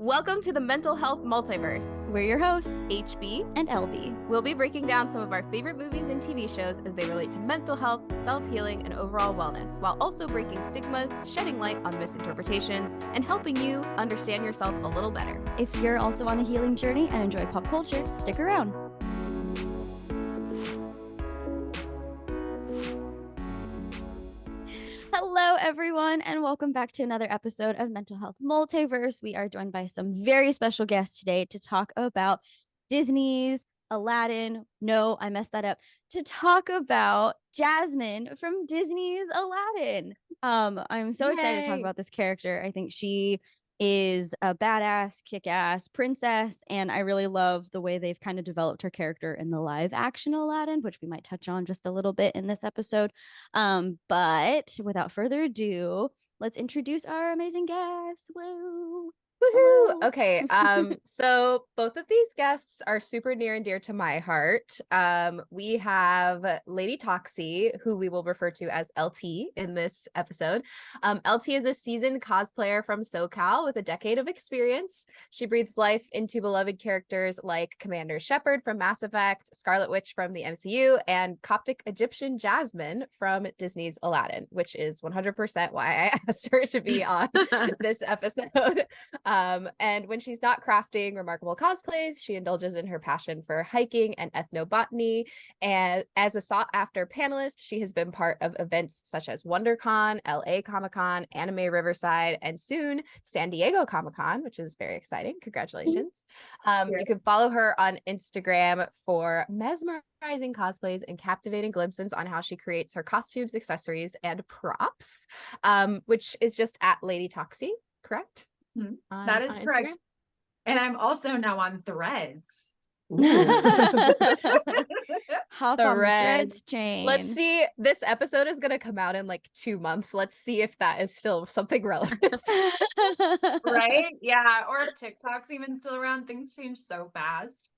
Welcome to the Mental Health Multiverse. We're your hosts, HB and LB. We'll be breaking down some of our favorite movies and TV shows as they relate to mental health, self-healing, and overall wellness, while also breaking stigmas, shedding light on misinterpretations, and helping you understand yourself a little better. If you're also on a healing journey and enjoy pop culture, stick around. Hello, everyone, and welcome back to another episode of Mental Health Multiverse. We are joined by some very special guests today to talk about Disney's Aladdin. No, I messed that up. To talk about Jasmine from Disney's Aladdin. I'm so excited to talk about this character. I think she is a badass, kick-ass princess, and I really love the way they've kind of developed her character in the live action Aladdin, which we might touch on just a little bit in this episode. But without further ado, let's introduce our amazing guests. Woo! Woohoo! Okay, so both of these guests are super near and dear to my heart. We have Lady Toxie, who we will refer to as LT in this episode. LT is a seasoned cosplayer from SoCal with a decade of experience. She breathes life into beloved characters like Commander Shepard from Mass Effect, Scarlet Witch from the MCU, and Coptic Egyptian Jasmine from Disney's Aladdin, which is 100% why I asked her to be on this episode. And when she's not crafting remarkable cosplays, she indulges in her passion for hiking and ethnobotany. And as a sought-after panelist, she has been part of events such as WonderCon, LA Comic-Con, Anime Riverside, and soon San Diego Comic-Con, which is very exciting. Congratulations. You can follow her on Instagram for mesmerizing cosplays and captivating glimpses on how she creates her costumes, accessories, and props, which is just at Lady Toxie, correct? That is correct. And I'm also now on Threads. Hop on the Threads chain. Let's see. This episode is going to come out in like 2 months. Let's see if that is still something relevant. Right? Yeah. Or if TikTok's even still around. Things change so fast.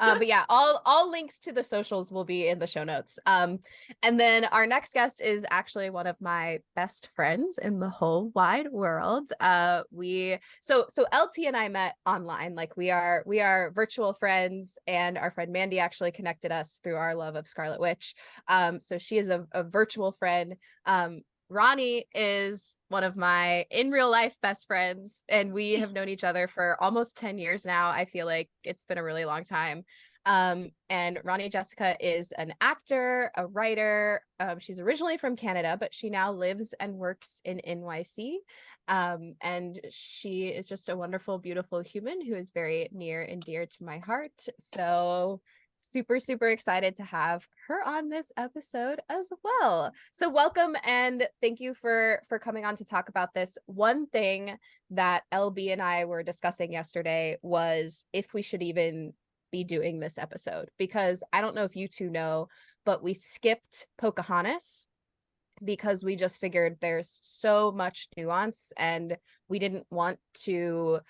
But yeah, all links to the socials will be in the show notes. And then our next guest is actually one of my best friends in the whole wide world. So LT and I met online. Like we are virtual friends, and our friend Mandy actually connected us through our love of Scarlet Witch. So she is a virtual friend. Rani is one of my in real life best friends, and we have known each other for almost 10 years now. I feel like it's been a really long time. And Rani Jessica is an actor, a writer. She's originally from Canada, but she now lives and works in NYC. And she is just a wonderful, beautiful human who is very near and dear to my heart. So super excited to have her on this episode as well. So welcome, and thank you for coming on to talk about this. One thing that LB and I were discussing yesterday was if we should even be doing this episode, because I don't know if you two know, but we skipped Pocahontas because we just figured there's so much nuance, and we didn't want to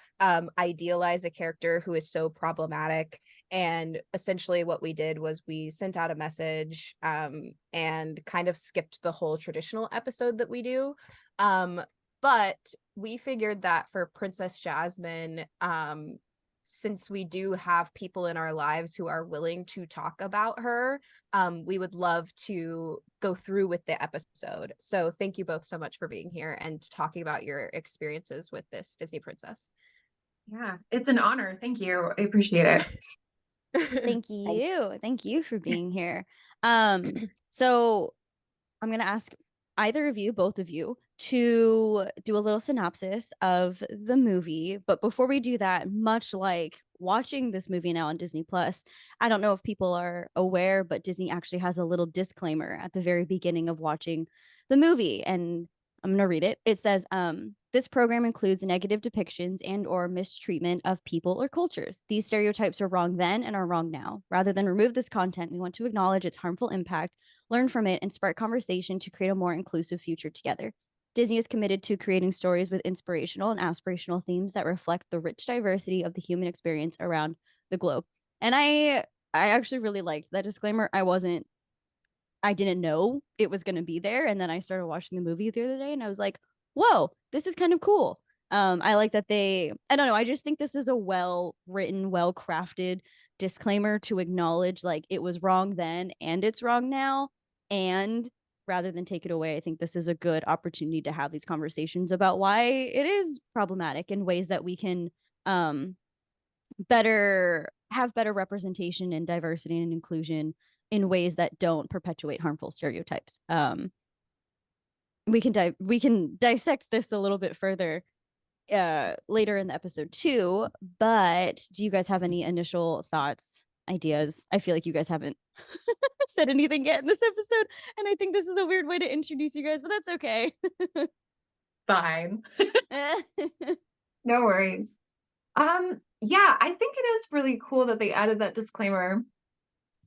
idealize a character who is so problematic. And essentially what we did was we sent out a message and kind of skipped the whole traditional episode that we do. But we figured that for Princess Jasmine, since we do have people in our lives who are willing to talk about her, we would love to go through with the episode. So thank you both so much for being here and talking about your experiences with this Disney princess. Yeah, it's an honor. Thank you. I appreciate it. Thank you for being here. So I'm gonna ask either of you, both of you, to do a little synopsis of the movie. But before we do that, much like watching this movie now on Disney Plus, I don't know if people are aware, but Disney actually has a little disclaimer at the very beginning of watching the movie, and I'm gonna read it. It says, this program includes negative depictions and or mistreatment of people or cultures. These stereotypes are wrong then and are wrong now. Rather than remove this content, we want to acknowledge its harmful impact, learn from it, and spark conversation to create a more inclusive future together. Disney is committed to creating stories with inspirational and aspirational themes that reflect the rich diversity of the human experience around the globe. And I actually really liked that disclaimer. I didn't know it was going to be there. And then I started watching the movie the other day, and I was like, whoa, this is kind of cool. I like that I don't know, I just think this is a well written, well crafted disclaimer to acknowledge like it was wrong then and it's wrong now. And rather than take it away, I think this is a good opportunity to have these conversations about why it is problematic in ways that we can better representation and diversity and inclusion in ways that don't perpetuate harmful stereotypes. We can dissect this a little bit further later in the episode too, but do you guys have any initial thoughts, ideas? I feel like you guys haven't said anything yet in this episode, and I think this is a weird way to introduce you guys, but that's okay. Fine. No worries. Yeah, I think it is really cool that they added that disclaimer.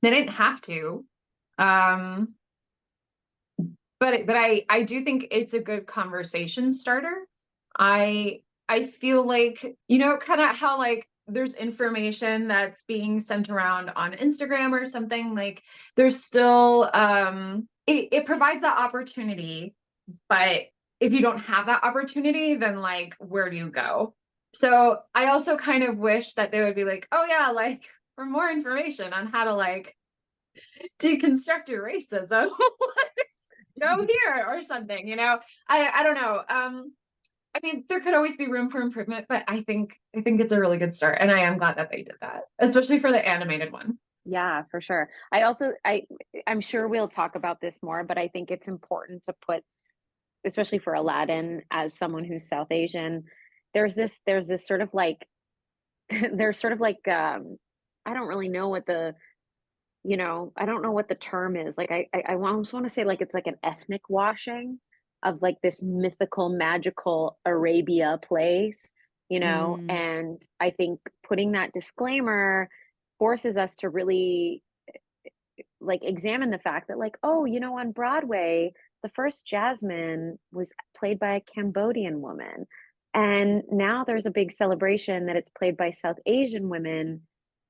They didn't have to. But I do think it's a good conversation starter. I feel like, you know, kind of how like there's information that's being sent around on Instagram or something, like there's still it provides that opportunity, but if you don't have that opportunity, then like where do you go? So I also kind of wish that they would be like, oh yeah, like for more information on how to like deconstruct your racism, go here or something, you know. I don't know. I mean, there could always be room for improvement, but I think it's a really good start, and I am glad that they did that, especially for the animated one. Yeah, for sure. I'm sure we'll talk about this more, but I think it's important to put, especially for Aladdin, as someone who's South Asian, there's this sort of like there's sort of like I don't really know what the, you know, I don't know what the term is. Like I almost want to say like it's like an ethnic washing of like this mythical, magical Arabia place, you know, and I think putting that disclaimer forces us to really like examine the fact that like, oh, you know, on Broadway, the first Jasmine was played by a Cambodian woman. And now there's a big celebration that it's played by South Asian women.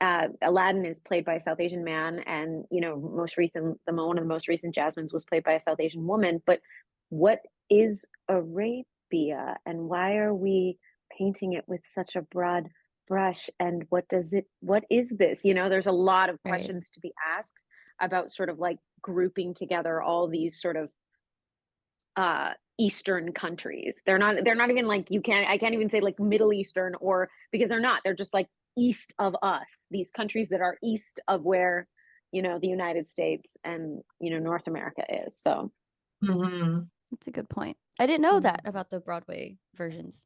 Aladdin is played by a South Asian man, and you know, one of the most recent Jasmines was played by a South Asian woman. But what is Arabia, and why are we painting it with such a broad brush? And what is this? You know, there's a lot of questions to be asked about sort of like grouping together all these sort of Eastern countries. They're not even like, I can't even say like Middle Eastern, or because they're just like east of us, these countries that are east of where, you know, the United States and, you know, North America is. So that's a good point. I didn't know that about the Broadway versions.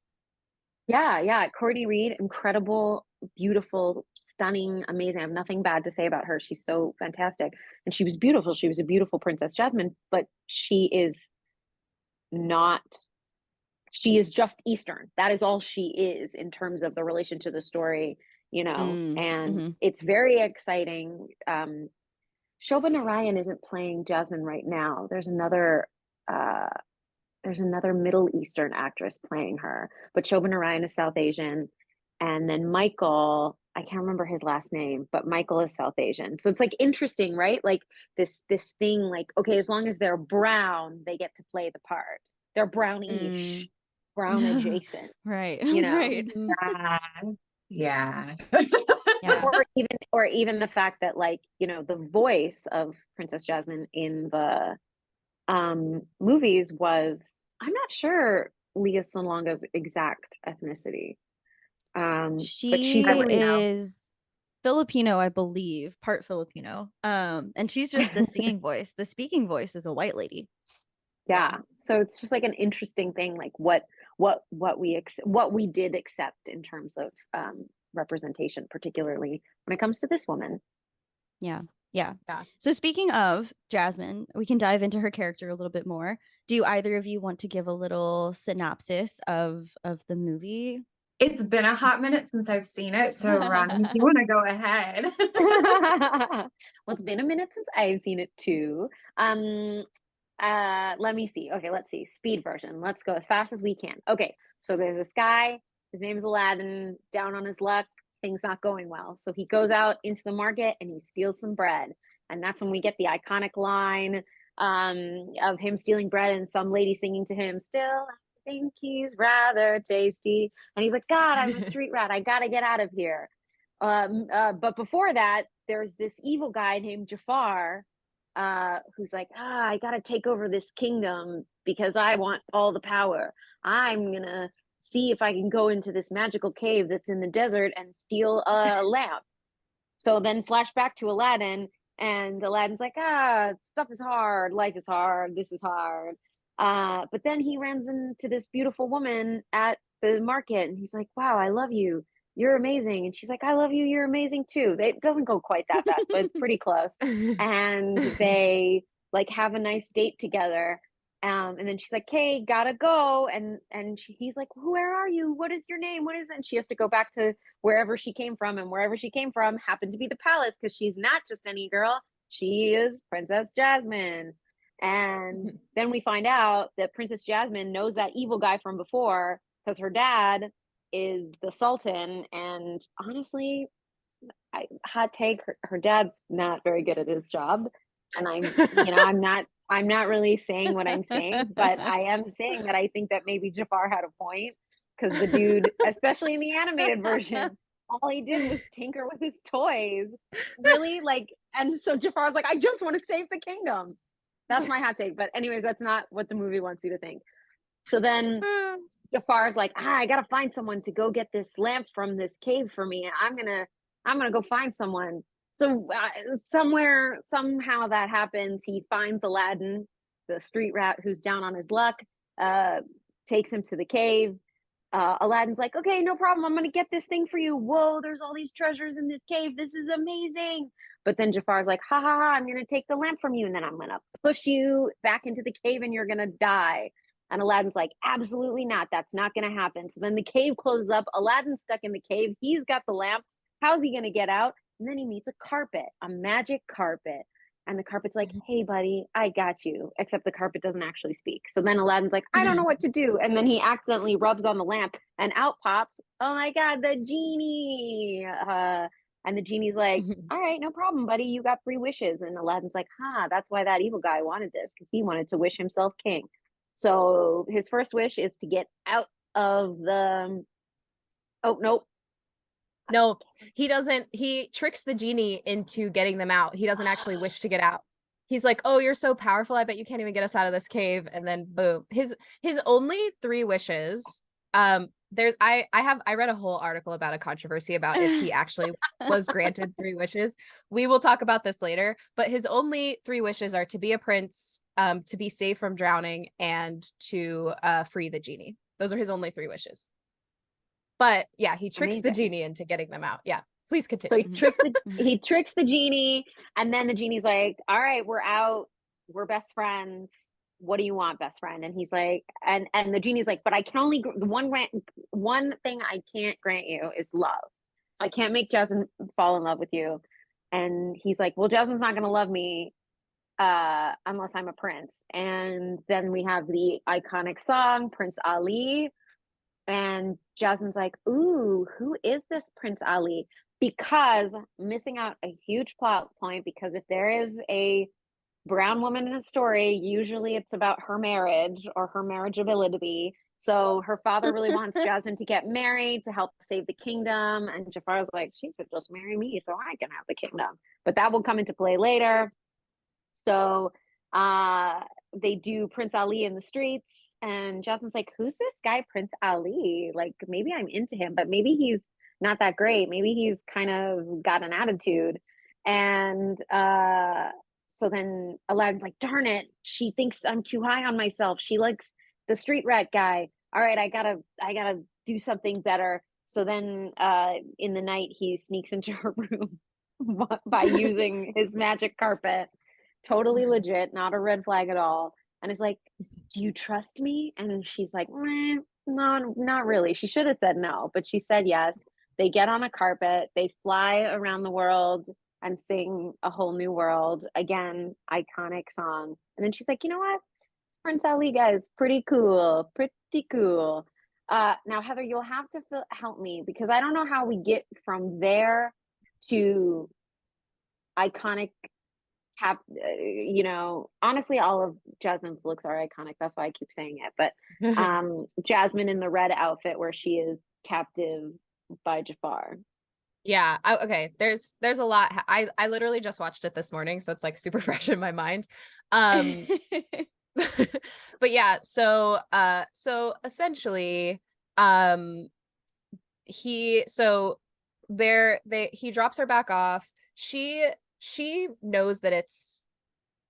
Yeah. Courtney Reed, incredible, beautiful, stunning, amazing. I have nothing bad to say about her. She's so fantastic. And she was beautiful. She was a beautiful Princess Jasmine, but she is just Eastern. That is all she is in terms of the relation to the story, you know, and it's very exciting. Shobha Narayan isn't playing Jasmine right now. There's another Middle Eastern actress playing her, but Shobha Narayan is South Asian. And then Michael, I can't remember his last name, but Michael is South Asian. So it's like interesting, right? Like this thing, like, okay, as long as they're brown, they get to play the part. They're brownish, brown adjacent. Right. You know? Right. Yeah. Or even the fact that, like, you know, the voice of Princess Jasmine in the movies was, I'm not sure Leah Salonga's exact ethnicity. But she's is Filipino, I believe, part Filipino. And she's just the singing voice. The speaking voice is a white lady. Yeah. So it's just like an interesting thing, like what we did accept in terms of representation, particularly when it comes to this woman. Yeah. So speaking of Jasmine, we can dive into her character a little bit more. Do either of you want to give a little synopsis of the movie? It's been a hot minute since I've seen it, so Rani, if you want to go ahead. Well, it's been a minute since I've seen it too. Let me see. Okay, let's see. Speed version. Let's go as fast as we can. Okay, so there's this guy. His name is Aladdin. Down on his luck. Things not going well. So he goes out into the market and he steals some bread. And that's when we get the iconic line of him stealing bread and some lady singing to him, "Still think he's rather tasty. And he's like, God, I'm a street rat. I got to get out of here. But before that, there's this evil guy named Jafar, who's like, I got to take over this kingdom because I want all the power. I'm going to see if I can go into this magical cave that's in the desert and steal a lamp. So then flashback to Aladdin, and Aladdin's like, stuff is hard, life is hard, this is hard. But then he runs into this beautiful woman at the market, and he's like, wow, I love you. You're amazing. And she's like, I love you. You're amazing too. It doesn't go quite that fast, but it's pretty close. And they like have a nice date together. And then she's like, hey, gotta go. And he's like, where are you? What is your name? What is it? And she has to go back to wherever she came from. And wherever she came from happened to be the palace, because she's not just any girl. She is Princess Jasmine. And then we find out that Princess Jasmine knows that evil guy from before, because her dad is the Sultan. And honestly, hot take, her dad's not very good at his job. And I'm not really saying what I'm saying, but I am saying that I think that maybe Jafar had a point, because the dude, especially in the animated version, all he did was tinker with his toys. Really? Like, and so Jafar's like, I just want to save the kingdom. That's my hot take. But anyways, that's not what the movie wants you to think. So then Jafar's like, I gotta find someone to go get this lamp from this cave for me. I'm gonna go find someone. So somehow that happens. He finds Aladdin, the street rat who's down on his luck, takes him to the cave. Aladdin's like, okay, no problem. I'm going to get this thing for you. Whoa, there's all these treasures in this cave. This is amazing. But then Jafar's like, ha ha ha, I'm going to take the lamp from you, and then I'm going to push you back into the cave and you're going to die. And Aladdin's like, absolutely not. That's not going to happen. So then the cave closes up. Aladdin's stuck in the cave. He's got the lamp. How's he going to get out? And then he meets a carpet, a magic carpet. And the carpet's like, hey, buddy, I got you. Except the carpet doesn't actually speak. So then Aladdin's like, I don't know what to do. And then he accidentally rubs on the lamp, and out pops, oh my God, the genie. And the genie's like, all right, no problem, buddy. You got 3 wishes. And Aladdin's like, that's why that evil guy wanted this, because he wanted to wish himself king. So his first wish is to get out of the... Oh, nope. No, he doesn't. He tricks the genie into getting them out. He doesn't actually wish to get out. He's like, oh, you're so powerful. I bet you can't even get us out of this cave. And then boom, his only 3 wishes. I read a whole article about a controversy about if he actually was granted 3 wishes. We will talk about this later, but his only 3 wishes are to be a prince, to be safe from drowning, and to free the genie. Those are his only 3 wishes. But yeah, he tricks the genie into getting them out. Yeah, please continue. So he tricks the genie, and then the genie's like, all right, we're out. We're best friends. What do you want, best friend? And he's like, and the genie's like, but I can only, one thing I can't grant you is love. So I can't make Jasmine fall in love with you. And he's like, well, Jasmine's not going to love me unless I'm a prince. And then we have the iconic song, Prince Ali. And Jasmine's like, ooh, who is this Prince Ali? Because missing out a huge plot point, because if there is a brown woman in a story, usually it's about her marriage or her marriageability. So her father really wants Jasmine to get married to help save the kingdom. And Jafar's like, she should just marry me so I can have the kingdom. But that will come into play later. So they do Prince Ali in the streets, and Jasmine's like, who's this guy Prince Ali? Like, maybe I'm into him, but maybe he's not that great. Maybe he's kind of got an attitude. And so then Aladdin's like, darn it, she thinks I'm too high on myself. She likes the street rat guy. All right, I gotta do something better. So then in the night, he sneaks into her room by using his magic carpet. Totally legit, not a red flag at all. And it's like, do you trust me? And she's like, no, not really. She should have said no, but she said yes. They get on a carpet, they fly around the world and sing A Whole New World. Again, iconic song. And then she's like, you know what? This Prince Ali guy is pretty cool. Pretty cool. Now, Heather, you'll have to help me, because I don't know how we get from there to iconic you know, honestly, all of Jasmine's looks are iconic. That's why I keep saying it. But Jasmine in the red outfit where she is captive by Jafar. Yeah. Okay. There's a lot. I literally just watched it this morning, so it's like super fresh in my mind. But yeah, so essentially, he drops her back off. She knows that it's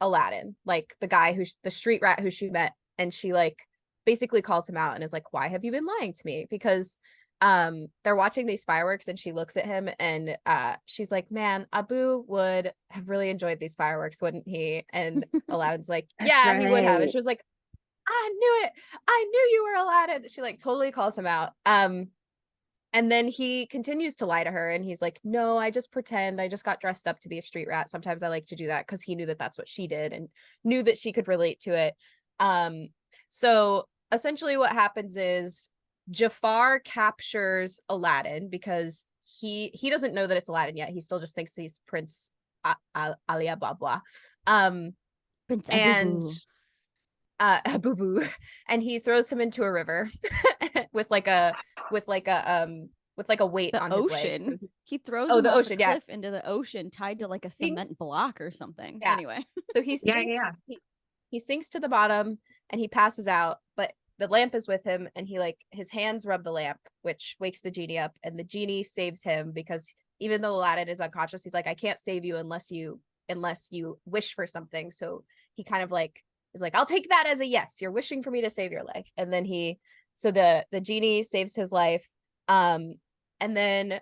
Aladdin, like the guy who's the street rat who she met, and she like basically calls him out and is like, why have you been lying to me? Because they're watching these fireworks, and she looks at him and she's like, man, Abu would have really enjoyed these fireworks, wouldn't he? And Aladdin's like, yeah, That's he would have. And right. she was like, I knew it, I knew you were Aladdin. She like totally calls him out. And then he continues to lie to her, and he's like, no, I just pretend, I just got dressed up to be a street rat. Sometimes I like to do that, because he knew that that's what she did and knew that she could relate to it. So essentially what happens is Jafar captures Aladdin, because he doesn't know that it's Aladdin yet. He still just thinks he's Prince Ali Ababa. Prince And Abubu. Boo, and he throws him into a river with like a weight The on his leg. ocean. So He throws oh, him the off ocean, the yeah. cliff into the ocean, tied to like a cement Sinks, block or something. yeah. Anyway. So he Yeah, sinks, yeah. he sinks to the bottom and he passes out, but the lamp is with him, and he like his hands rub the lamp, which wakes the genie up, and the genie saves him, because even though Aladdin is unconscious, he's like, I can't save you unless you wish for something. So he kind of like is like, I'll take that as a yes, you're wishing for me to save your life. And then the genie saves his life. And then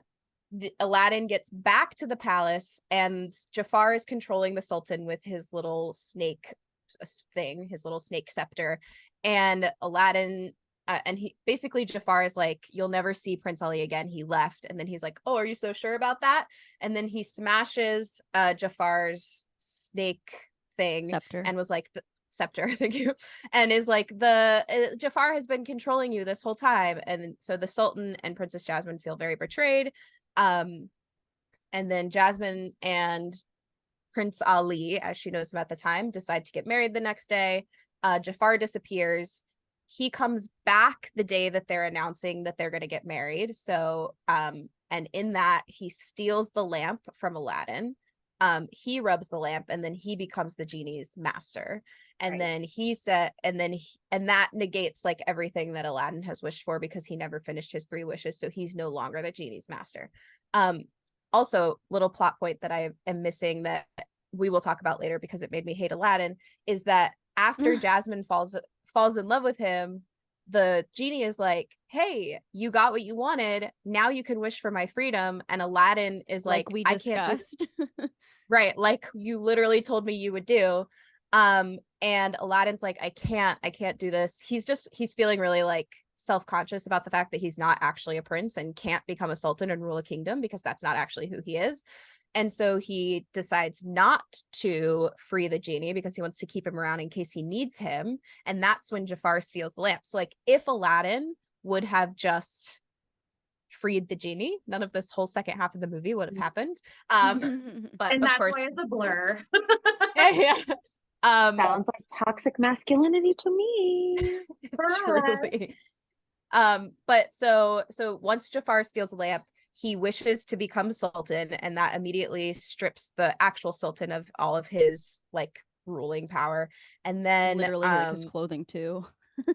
Aladdin gets back to the palace, and Jafar is controlling the Sultan with his little snake thing, his little snake scepter. And Aladdin and he basically, Jafar is like, you'll never see Prince Ali again, he left. And then he's like, oh, are you so sure about that? And then he smashes Jafar's snake thing Scepter. and was like, scepter, thank you, and is like, the Jafar has been controlling you this whole time. And so the Sultan and Princess Jasmine feel very betrayed. And then Jasmine and Prince Ali, as she knows him at the time, decide to get married the next day. Jafar disappears. He comes back the day that they're announcing that they're going to get married. So and in that, he steals the lamp from Aladdin. He rubs the lamp, and then he becomes the genie's master. And then he said, and that negates like everything that Aladdin has wished for, because he never finished his 3 wishes. So he's no longer the genie's master. Also, little plot point that I am missing that we will talk about later, because it made me hate Aladdin, is that after Jasmine falls in love with him, the genie is like, hey, you got what you wanted, now you can wish for my freedom. And Aladdin is like we I can't discussed. right, like you literally told me you would do. And Aladdin's like, I can't do this. He's feeling really like self-conscious about the fact that he's not actually a prince and can't become a sultan and rule a kingdom, because that's not actually who he is. And so he decides not to free the genie, because he wants to keep him around in case he needs him. And that's when Jafar steals the lamp. So like, if Aladdin would have just freed the genie, none of this whole second half of the movie would have happened. But And of that's course, why it's a blur. yeah. Sounds like toxic masculinity to me. Truly. But so once Jafar steals a lamp, he wishes to become sultan, and that immediately strips the actual sultan of all of his like ruling power. And then literally like his clothing too.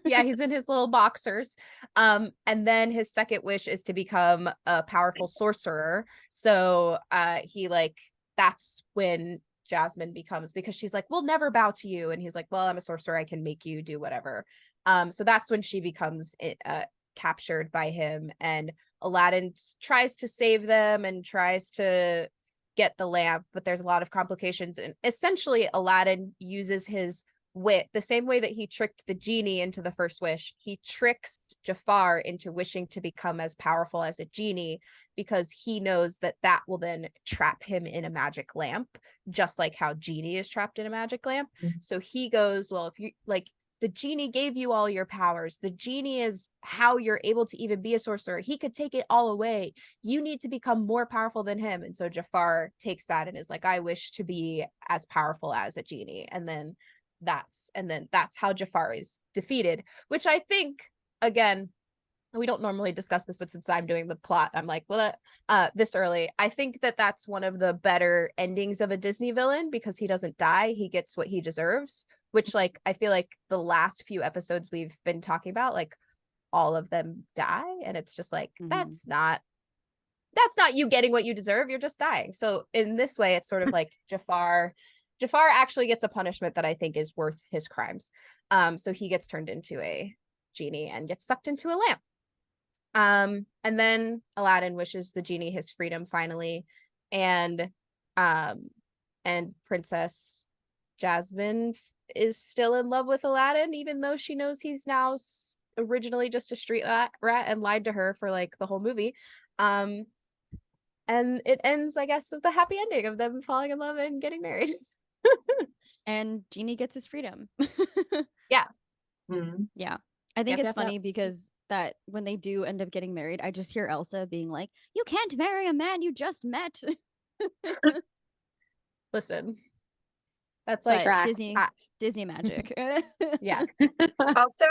yeah, he's in his little boxers. And then his second wish is to become a powerful sorcerer. So he like, that's when Jasmine becomes, because she's like, we'll never bow to you, and he's like, well, I'm a sorcerer, I can make you do whatever. So that's when she becomes captured by him, and Aladdin tries to save them and tries to get the lamp, but there's a lot of complications. And essentially Aladdin uses his wit the same way that he tricked the genie into the first wish. He tricks Jafar into wishing to become as powerful as a genie, because he knows that that will then trap him in a magic lamp, just like how genie is trapped in a magic lamp. So he goes, well, if you like, the genie gave you all your powers. The genie is how you're able to even be a sorcerer. He could take it all away. You need to become more powerful than him. And so Jafar takes that and is like, I wish to be as powerful as a genie. And then that's how Jafar is defeated, which I think, again, we don't normally discuss this, but since I'm doing the plot, I'm like, well, this early. I think that that's one of the better endings of a Disney villain, because he doesn't die. He gets what he deserves, which, like, I feel like the last few episodes we've been talking about, like, all of them die. And it's just like, that's not you getting what you deserve. You're just dying. So in this way, it's sort of like Jafar actually gets a punishment that I think is worth his crimes. So he gets turned into a genie and gets sucked into a lamp. And then Aladdin wishes the genie his freedom finally, and Princess Jasmine is still in love with Aladdin, even though she knows he's now originally just a street rat and lied to her for like the whole movie. And it ends, I guess, with the happy ending of them falling in love and getting married. And Genie gets his freedom. Yeah. Yeah. I think it's funny because that when they do end up getting married, I just hear Elsa being like, you can't marry a man you just met. Listen, that's like Disney magic. Yeah. Also,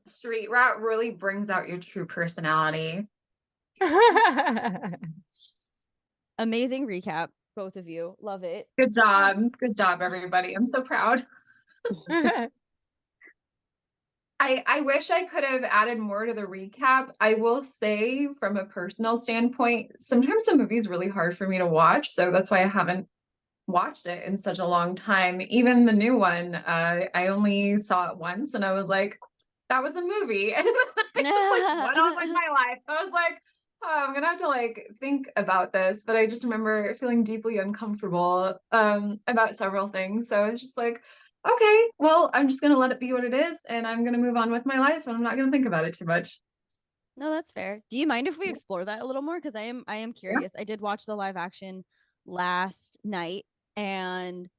street rat really brings out your true personality. Amazing recap, both of you. Love it. Good job, everybody. I'm so proud. I wish I could have added more to the recap. I will say, from a personal standpoint, sometimes the movie is really hard for me to watch, so that's why I haven't watched it in such a long time. Even the new one, I only saw it once, and I was like, that was a movie. And I just like went on with my life. I was like, oh, I'm gonna have to like think about this. But I just remember feeling deeply uncomfortable about several things. So it's just like, okay, well, I'm just gonna let it be what it is, and I'm gonna move on with my life, and I'm not gonna think about it too much. No, that's fair. Do you mind if we explore that a little more? Because I am curious. Yeah. I did watch the live action last night, and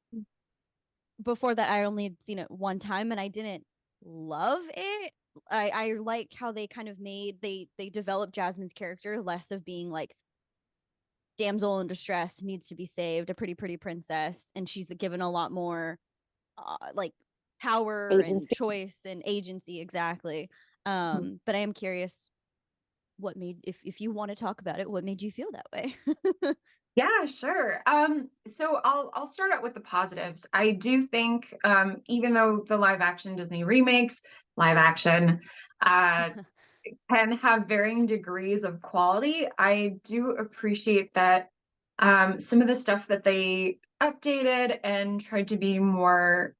before that I only had seen it one time, and I didn't love it. I like how they kind of they developed Jasmine's character less of being like damsel in distress, needs to be saved, a pretty princess, and she's given a lot more like power and choice and agency. Exactly. But I am curious what made, if you want to talk about it, what made you feel that way? Yeah, sure. So I'll start out with the positives. I do think, even though the live action Disney remakes, live action, can have varying degrees of quality, I do appreciate that some of the stuff that they updated and tried to be more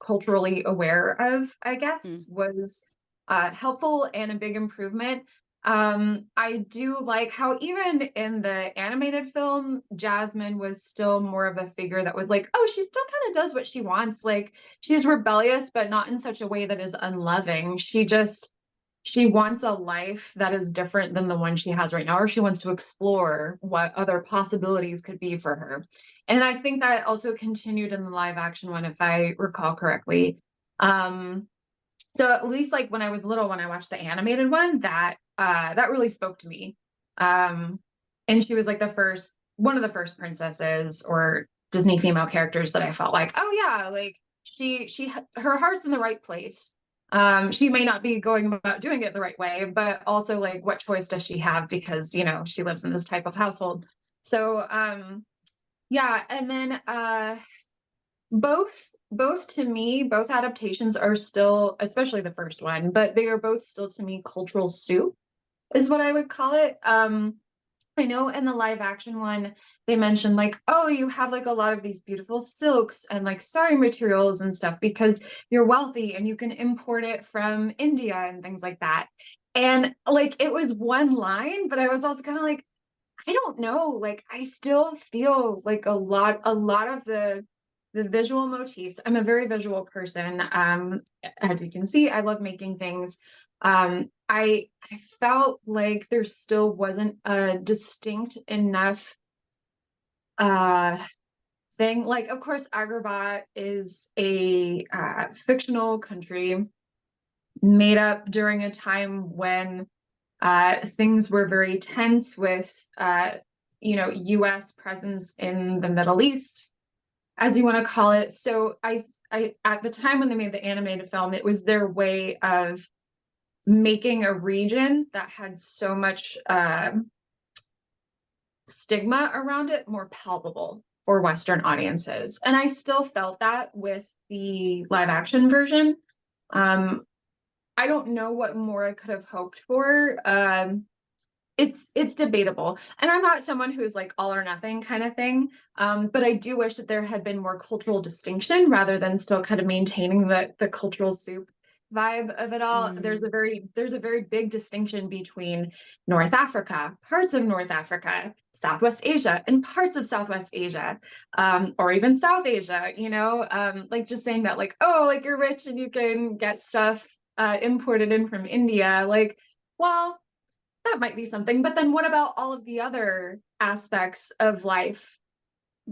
culturally aware of, I guess, was helpful and a big improvement. I do like how even in the animated film, Jasmine was still more of a figure that was like, oh, she still kind of does what she wants. Like, she's rebellious, but not in such a way that is unloving. She wants a life that is different than the one she has right now, or she wants to explore what other possibilities could be for her. And I think that also continued in the live action one, if I recall correctly. So at least like when I was little, when I watched the animated one, that really spoke to me. And she was like one of the first princesses or Disney female characters that I felt like, oh yeah, like her heart's in the right place. She may not be going about doing it the right way, but also like what choice does she have, because you know she lives in this type of household. So yeah, and then both to me, both adaptations are still, especially the first one, but they are both still to me cultural soup is what I would call it. I know in the live action one, they mentioned like, oh, you have like a lot of these beautiful silks and like starry materials and stuff because you're wealthy and you can import it from India and things like that. And like, it was one line, but I was also kind of like, I don't know, like, I still feel like a lot of the visual motifs. I'm a very visual person. As you can see, I love making things. I felt like there still wasn't a distinct enough thing. Like, of course, Agrabah is a fictional country made up during a time when things were very tense with, U.S. presence in the Middle East, as you want to call it. So I, at the time when they made the animated film, it was their way of making a region that had so much stigma around it more palpable for Western audiences. And I still felt that with the live action version. I don't know what more I could have hoped for. It's debatable, and I'm not someone who's like all or nothing kind of thing, but I do wish that there had been more cultural distinction rather than still kind of maintaining the cultural soup vibe of it all. There's a very big distinction between North Africa, parts of North Africa, Southwest Asia, and parts of Southwest Asia, or even South Asia, like just saying that, like, oh, like you're rich and you can get stuff imported in from India, like, well, that might be something. But then what about all of the other aspects of life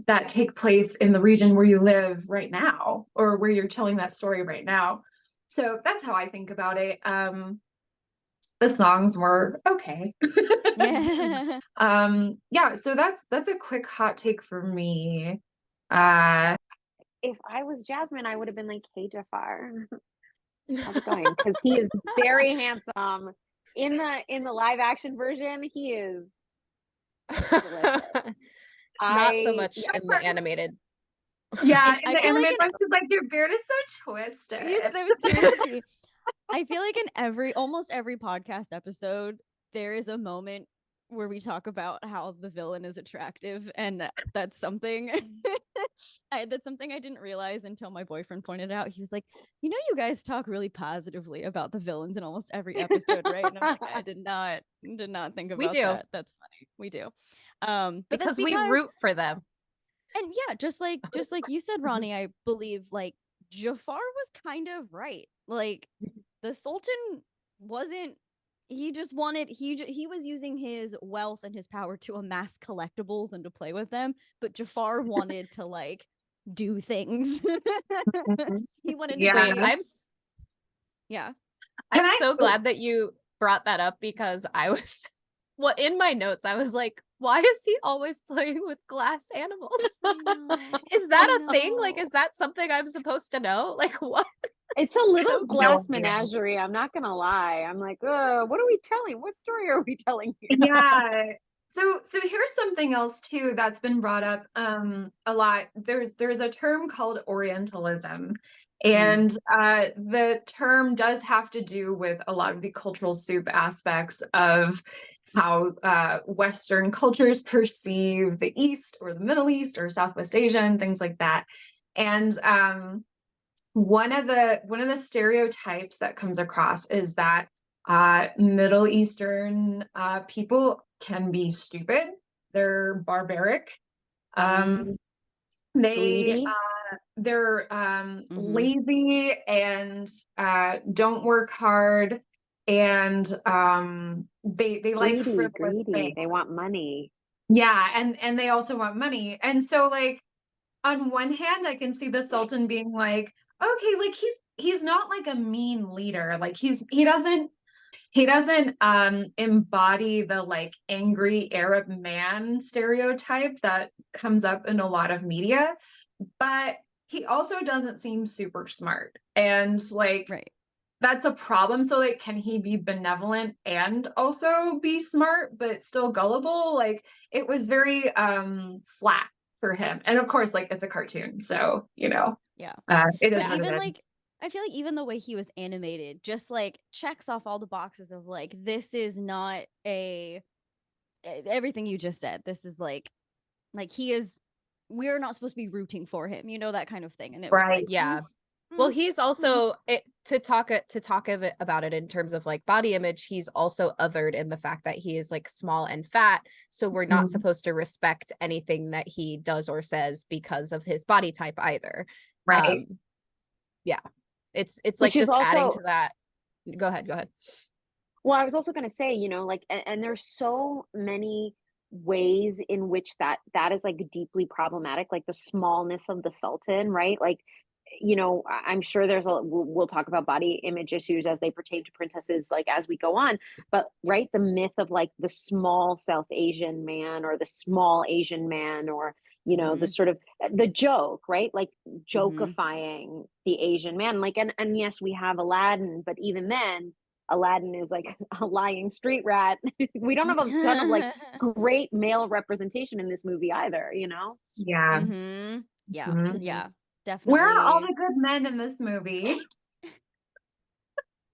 that take place in the region where you live right now, or where you're telling that story right now? So that's how I think about it. The songs were okay. Yeah. Yeah, so that's a quick hot take for me. If I was Jasmine, I would have been like, "Hey, Jafar, how's it going?" Because he is very handsome. In the live action version, he is delicious. Not so much Yeah, in the animated. yeah, in I the feel like animated one, she's like, your beard is so twisted. It's so twisty. I feel like in almost every podcast episode, there is a moment where we talk about how the villain is attractive, and that's something that's something I didn't realize until my boyfriend pointed out. He was like, you guys talk really positively about the villains in almost every episode, right? And I'm like, I did not think We about do. that. That's funny. We do. But because that's we root for them. and yeah, just like you said, Ronnie, I believe like Jafar was kind of right. Like the Sultan wasn't, he just wanted, he was using his wealth and his power to amass collectibles and to play with them, but Jafar wanted to like do things. He wanted to Yeah. Wait, yeah. Can I'm I- so glad that you brought that up, because I was in my notes I was like, why is he always playing with glass animals? Is that a thing? Like, is that something I'm supposed to know? Like, what? It's a little So glass cute. menagerie. I'm not gonna lie. I'm like, what are we telling? What story are we telling here? Yeah. So here's something else too that's been brought up a lot. There's a term called Orientalism, and the term does have to do with a lot of the cultural soup aspects of how Western cultures perceive the East or the Middle East or Southwest Asia and things like that. And one of the stereotypes that comes across is that Middle Eastern people can be stupid. They're barbaric. Greedy. They're lazy and don't work hard, and they like frivolous Greedy. things. They want money. Yeah, and they also want money. And so, like, on one hand, I can see the Sultan being like, okay, like he's not like a mean leader. Like he doesn't embody the like angry Arab man stereotype that comes up in a lot of media, but he also doesn't seem super smart. And like Right. that's a problem. So like, can he be benevolent and also be smart but still gullible? Like, it was very flat for him. And of course, like, it's a cartoon, so Yeah. it is But what even it is. like, I feel like even the way he was animated just like checks off all the boxes of like, this is not everything you just said. This is like he is, we're not supposed to be rooting for him, that kind of thing. And it was Right. like, Yeah. Well, he's also to talk about it in terms of like body image. He's also othered in the fact that he is like small and fat. So we're not supposed to respect anything that he does or says because of his body type either. Right. Yeah. It's Which like is just adding also- to that. Go ahead. Well, I was also going to say, like, and there's so many ways in which that is like deeply problematic, like the smallness of the Sultan, right? Like, you know, I'm sure there's we'll talk about body image issues as they pertain to princesses, like as we go on. But right, the myth of like the small South Asian man or the small Asian man, or, you know, the sort of the joke, right? Like jokifying the Asian man. Like, and yes, we have Aladdin, but even then, Aladdin is like a lying street rat. We don't have a ton of like great male representation in this movie either, you know? Yeah. Yeah. Mhm. Yeah. Where Definitely. are all the good men in this movie?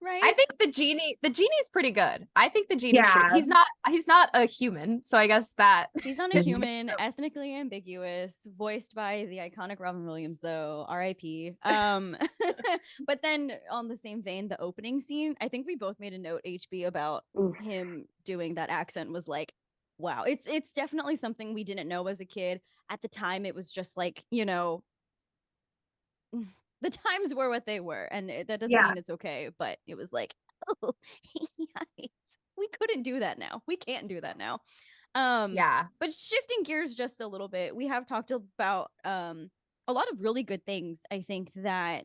Right. I think the genie's pretty good. I think the genie's Yeah. pretty, he's not a human, so I guess that He's not a human, ethnically ambiguous, voiced by the iconic Robin Williams, though, R.I.P. But then on the same vein, the opening scene, I think we both made a note, HB, about him doing that accent was like, wow. It's definitely something we didn't know as a kid. At the time, it was just like, you know, the times were what they were, and that doesn't mean it's okay, but it was like, oh, yikes. We couldn't do that now. We can't do that now. yeah. But shifting gears just a little bit, we have talked about a lot of really good things, I think, that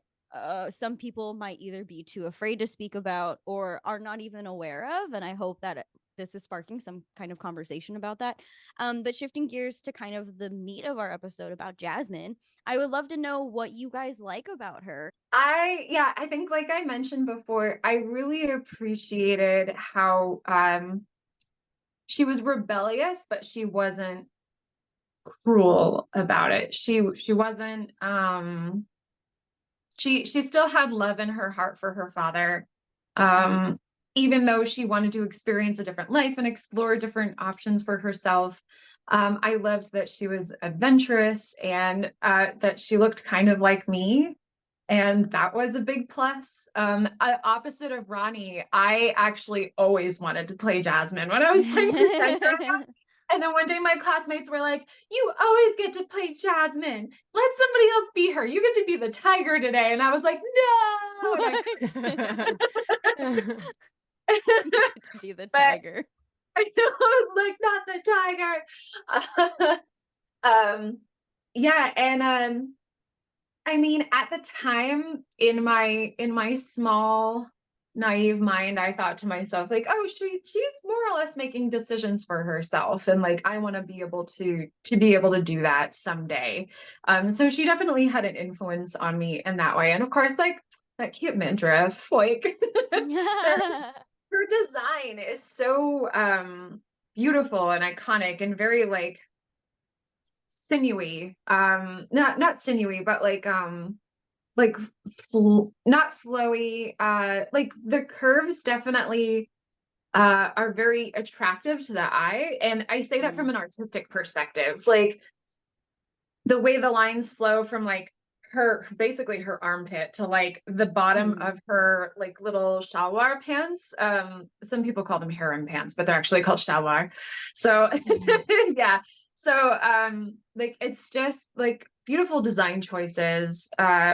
some people might either be too afraid to speak about or are not even aware of, and I hope that this is sparking some kind of conversation about that. But shifting gears to kind of the meat of our episode about Jasmine, I would love to know what you guys like about her. I think, like I mentioned before, I really appreciated how she was rebellious, but she wasn't cruel about it. She wasn't she still had love in her heart for her father. Even though she wanted to experience a different life and explore different options for herself. I loved that she was adventurous and that she looked kind of like me. And that was a big plus. Opposite of Rani, I actually always wanted to play Jasmine when I was playing Princess. And then one day my classmates were like, you always get to play Jasmine. Let somebody else be her. You get to be the tiger today. And I was like, no. You get to be the tiger. I was like, not the tiger. I mean, at the time, in my small naive mind, I thought to myself, like, oh, she's more or less making decisions for herself, and like I want to be able to be able to do that someday. So she definitely had an influence on me in that way. And of course, like that cute midriff, like her design is so beautiful and iconic and very like sinewy, not sinewy, but like not flowy, like the curves definitely are very attractive to the eye, and I say that from an artistic perspective, like the way the lines flow from like her basically her armpit to like the bottom of her like little shalwar pants. Some people call them harem pants, but they're actually called shalwar. So yeah. So like it's just like beautiful design choices,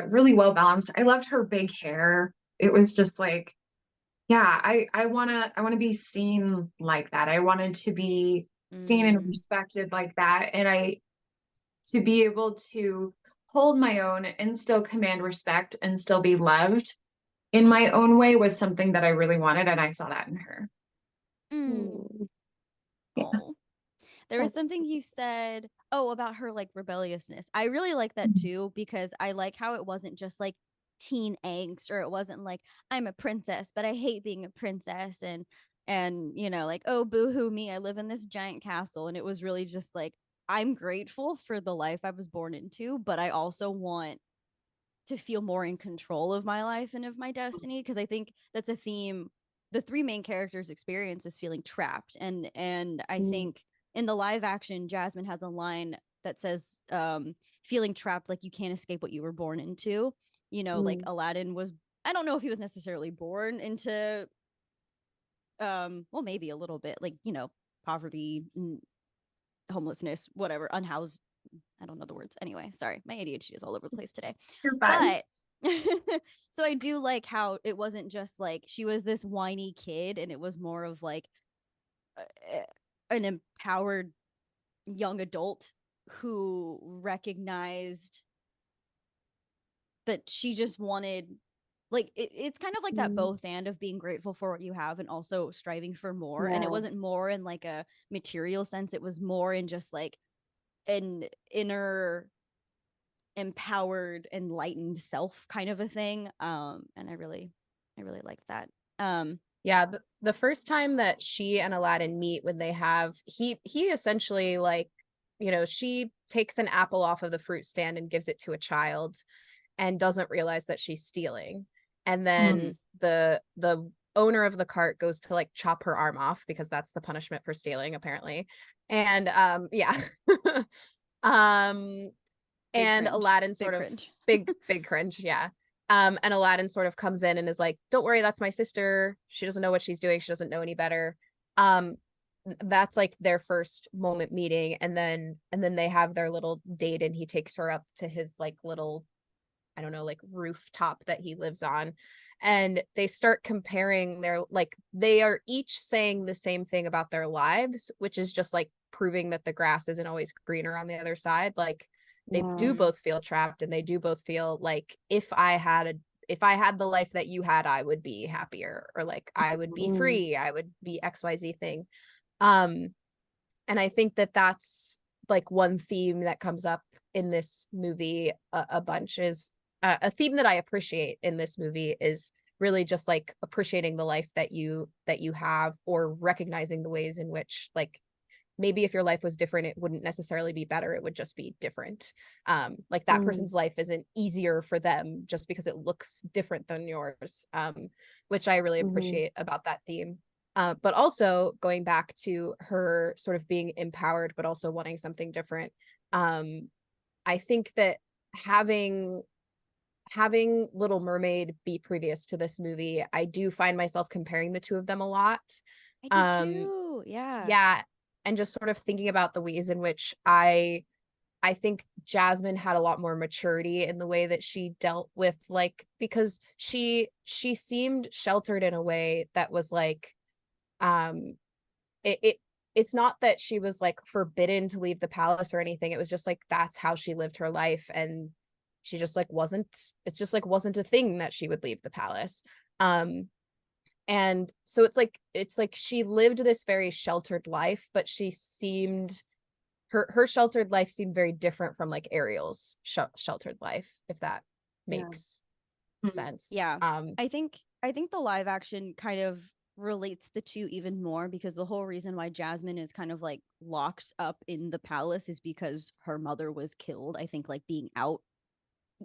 really well balanced. I loved her big hair. It was just like, yeah, I wanna be seen like that. I wanted to be seen and respected like that. And to be able to hold my own and still command respect and still be loved in my own way was something that I really wanted, and I saw that in her. Yeah. Oh. There was something you said, about her like rebelliousness. I really like that too, because I like how it wasn't just like teen angst, or it wasn't like I'm a princess, but I hate being a princess, and you know, like, oh, boo-hoo me, I live in this giant castle. And it was really just like, I'm grateful for the life I was born into, but I also want to feel more in control of my life and of my destiny, because I think that's a theme the three main characters experience is feeling trapped. And I think in the live action, Jasmine has a line that says, feeling trapped, like you can't escape what you were born into. You know, like Aladdin was, I don't know if he was necessarily born into well, maybe a little bit, like, you know, poverty, homelessness, whatever, unhoused. I don't know the words. Anyway, sorry, my ADHD is all over the place today. You're fine. But so I do like how it wasn't just like she was this whiny kid, and it was more of like an empowered young adult who recognized that she just wanted, like, it's kind of like that both and of being grateful for what you have and also striving for more. And it wasn't more in like a material sense, it was more in just like an inner empowered, enlightened self kind of a thing. And I really liked that. Yeah, the first time that she and Aladdin meet, when they have he essentially, like, you know, she takes an apple off of the fruit stand and gives it to a child and doesn't realize that she's stealing. And then the owner of the cart goes to like chop her arm off because that's the punishment for stealing, apparently. And yeah. Big and cringe. Aladdin Big sort of cringe. big cringe, yeah. And Aladdin sort of comes in and is like, "Don't worry, that's my sister. She doesn't know what she's doing. She doesn't know any better." Um, that's like their first moment meeting, and then they have their little date, and he takes her up to his like little, I don't know, like rooftop that he lives on, and they start comparing their, like, they are each saying the same thing about their lives, which is just like proving that the grass isn't always greener on the other side. Like, they do both feel trapped, and they do both feel like, if I had the life that you had, I would be happier, or like I would be free, I would be XYZ thing. And I think that that's like one theme that comes up in this movie a bunch, is a theme that I appreciate in this movie is really just like appreciating the life that you have, or recognizing the ways in which, like, maybe if your life was different, it wouldn't necessarily be better, it would just be different. Like, that person's life isn't easier for them just because it looks different than yours, which I really appreciate about that theme. But also going back to her sort of being empowered but also wanting something different, I think that having Little Mermaid be previous to this movie, I do find myself comparing the two of them a lot. I did too. Yeah. Yeah, and just sort of thinking about the ways in which I think Jasmine had a lot more maturity in the way that she dealt with, like, because she seemed sheltered in a way that was like, it's not that she was like forbidden to leave the palace or anything. It was just like that's how she lived her life, and she just like wasn't it's just like wasn't a thing that she would leave the palace. And so it's like she lived this very sheltered life, but she seemed her sheltered life seemed very different from like Ariel's sheltered life, if that makes sense. Yeah. I think the live action kind of relates the two even more, because the whole reason why Jasmine is kind of like locked up in the palace is because her mother was killed, I think, like being out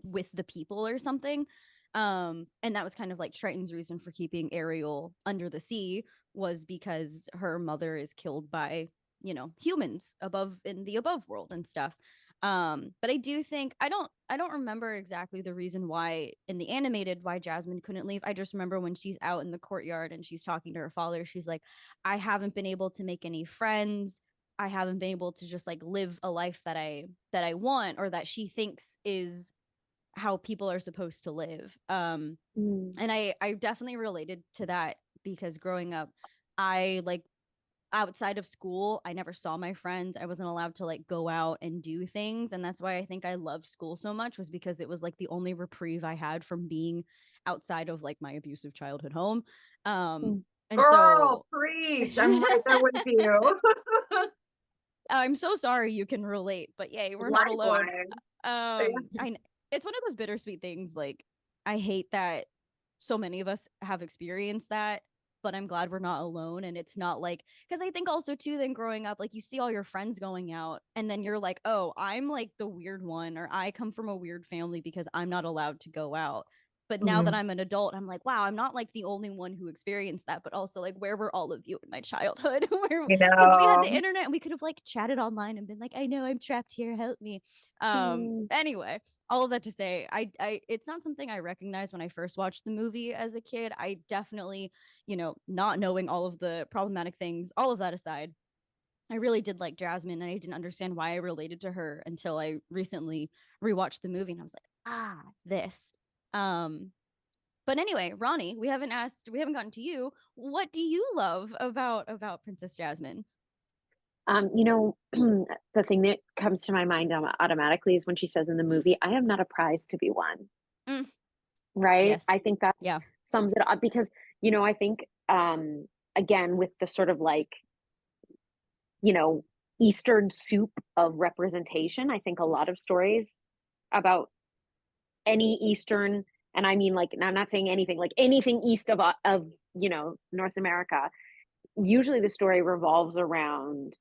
with the people or something. And that was kind of like Triton's reason for keeping Ariel under the sea, was because her mother is killed by, you know, humans above in the above world and stuff. But I do think I don't remember exactly the reason why in the animated why Jasmine couldn't leave. I just remember when she's out in the courtyard and she's talking to her father, she's like, I haven't been able to make any friends. I haven't been able to just like live a life that I want, or that she thinks is how people are supposed to live. And I definitely related to that, because growing up, I like, outside of school, I never saw my friends. I wasn't allowed to like go out and do things, and that's why I think I loved school so much, was because it was like the only reprieve I had from being outside of like my abusive childhood home. And Girl, preach. I'm right there with you. I'm so sorry you can relate, but yay, we're not alone. It's one of those bittersweet things. Like, I hate that so many of us have experienced that, but I'm glad we're not alone. And it's not like, because I think also too, then growing up, like, you see all your friends going out, and then you're like, oh, I'm like the weird one, or I come from a weird family because I'm not allowed to go out. But now that I'm an adult, I'm like, wow, I'm not like the only one who experienced that. But also, like, where were all of you in my childhood? Because we had the internet and we could have like chatted online and been like, I know I'm trapped here, help me. Anyway, all of that to say, I it's not something I recognized when I first watched the movie as a kid. I definitely, you know, not knowing all of the problematic things, all of that aside, I really did like Jasmine, and I didn't understand why I related to her until I recently rewatched the movie, and I was like, ah, this. But anyway, Ronnie, we haven't gotten to you. What do you love about Princess Jasmine? You know, the thing that comes to my mind automatically is when she says in the movie, I am not a prize to be won. Mm. Right? Yes. I think that Yeah. sums it up because, you know, I think, again, with the sort of like, you know, Eastern soup of representation, I think a lot of stories about any Eastern, and I mean, like, and I'm not saying anything, like anything east of, you know, North America, usually the story revolves around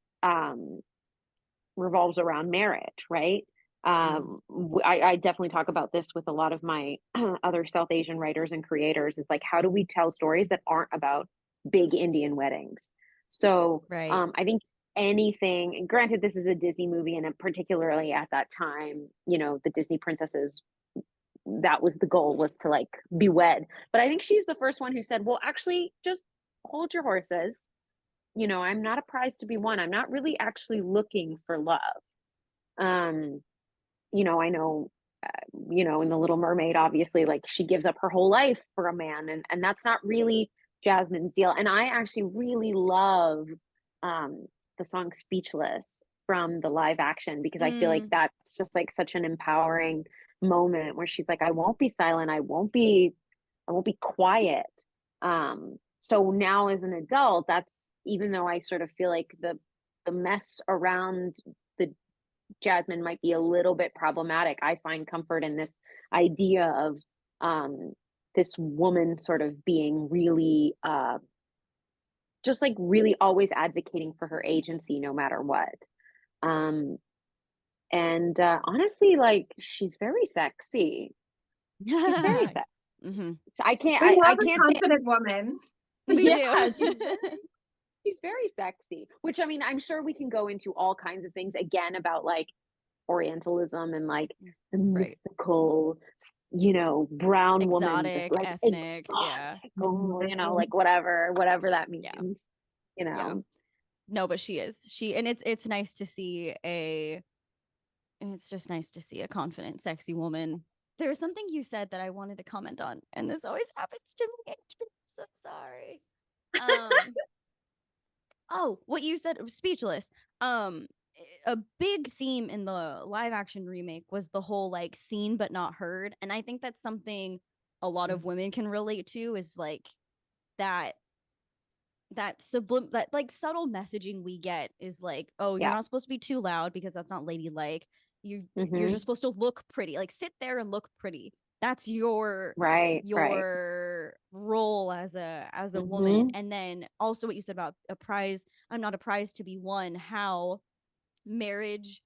marriage, right? I definitely talk about this with a lot of my other South Asian writers and creators, is like, how do we tell stories that aren't about big Indian weddings? So Right. I think anything, and granted, this is a Disney movie, and particularly at that time, you know, the Disney princesses, that was the goal, was to like be wed. But I think she's the first one who said, well, actually, just hold your horses. You know, I'm not a prize to be won. I'm not really actually looking for love. Um, you know, I know, you know, in The Little Mermaid, obviously, like she gives up her whole life for a man, and that's not really Jasmine's deal. And I actually really love the song Speechless from the live action, because I feel like that's just like such an empowering moment where she's like, I won't be silent, I won't be quiet. So now as an adult, that's, even though I sort of feel like the mess around the Jasmine might be a little bit problematic, I find comfort in this idea of this woman sort of being really just like really always advocating for her agency no matter what. Um, and honestly, like, she's very sexy. She's very sexy. Mm-hmm. I can't We I love a can't say, confident woman. We yeah, do. she's very sexy, which, I mean, I'm sure we can go into all kinds of things again about like Orientalism and like the Right. mythical, you know, brown woman, just Exotic, like ethnic, yeah. exotic, you know, like whatever that means, Yeah. you Yeah. know. No, but and it's nice to see it's just nice to see a confident, sexy woman. There was something you said that I wanted to comment on, and this always happens to me. I'm so sorry. Oh, what you said, speechless. A big theme in the live action remake was the whole like seen but not heard, and I think that's something a lot of women can relate to, is like that that like subtle messaging we get is like, oh, you're Yeah. not supposed to be too loud because that's not ladylike. You're Mm-hmm. just supposed to look pretty. Like, sit there and look pretty. That's your Right. role as a woman. Mm-hmm. And then also what you said about a prize, I'm not a prize to be won, how marriage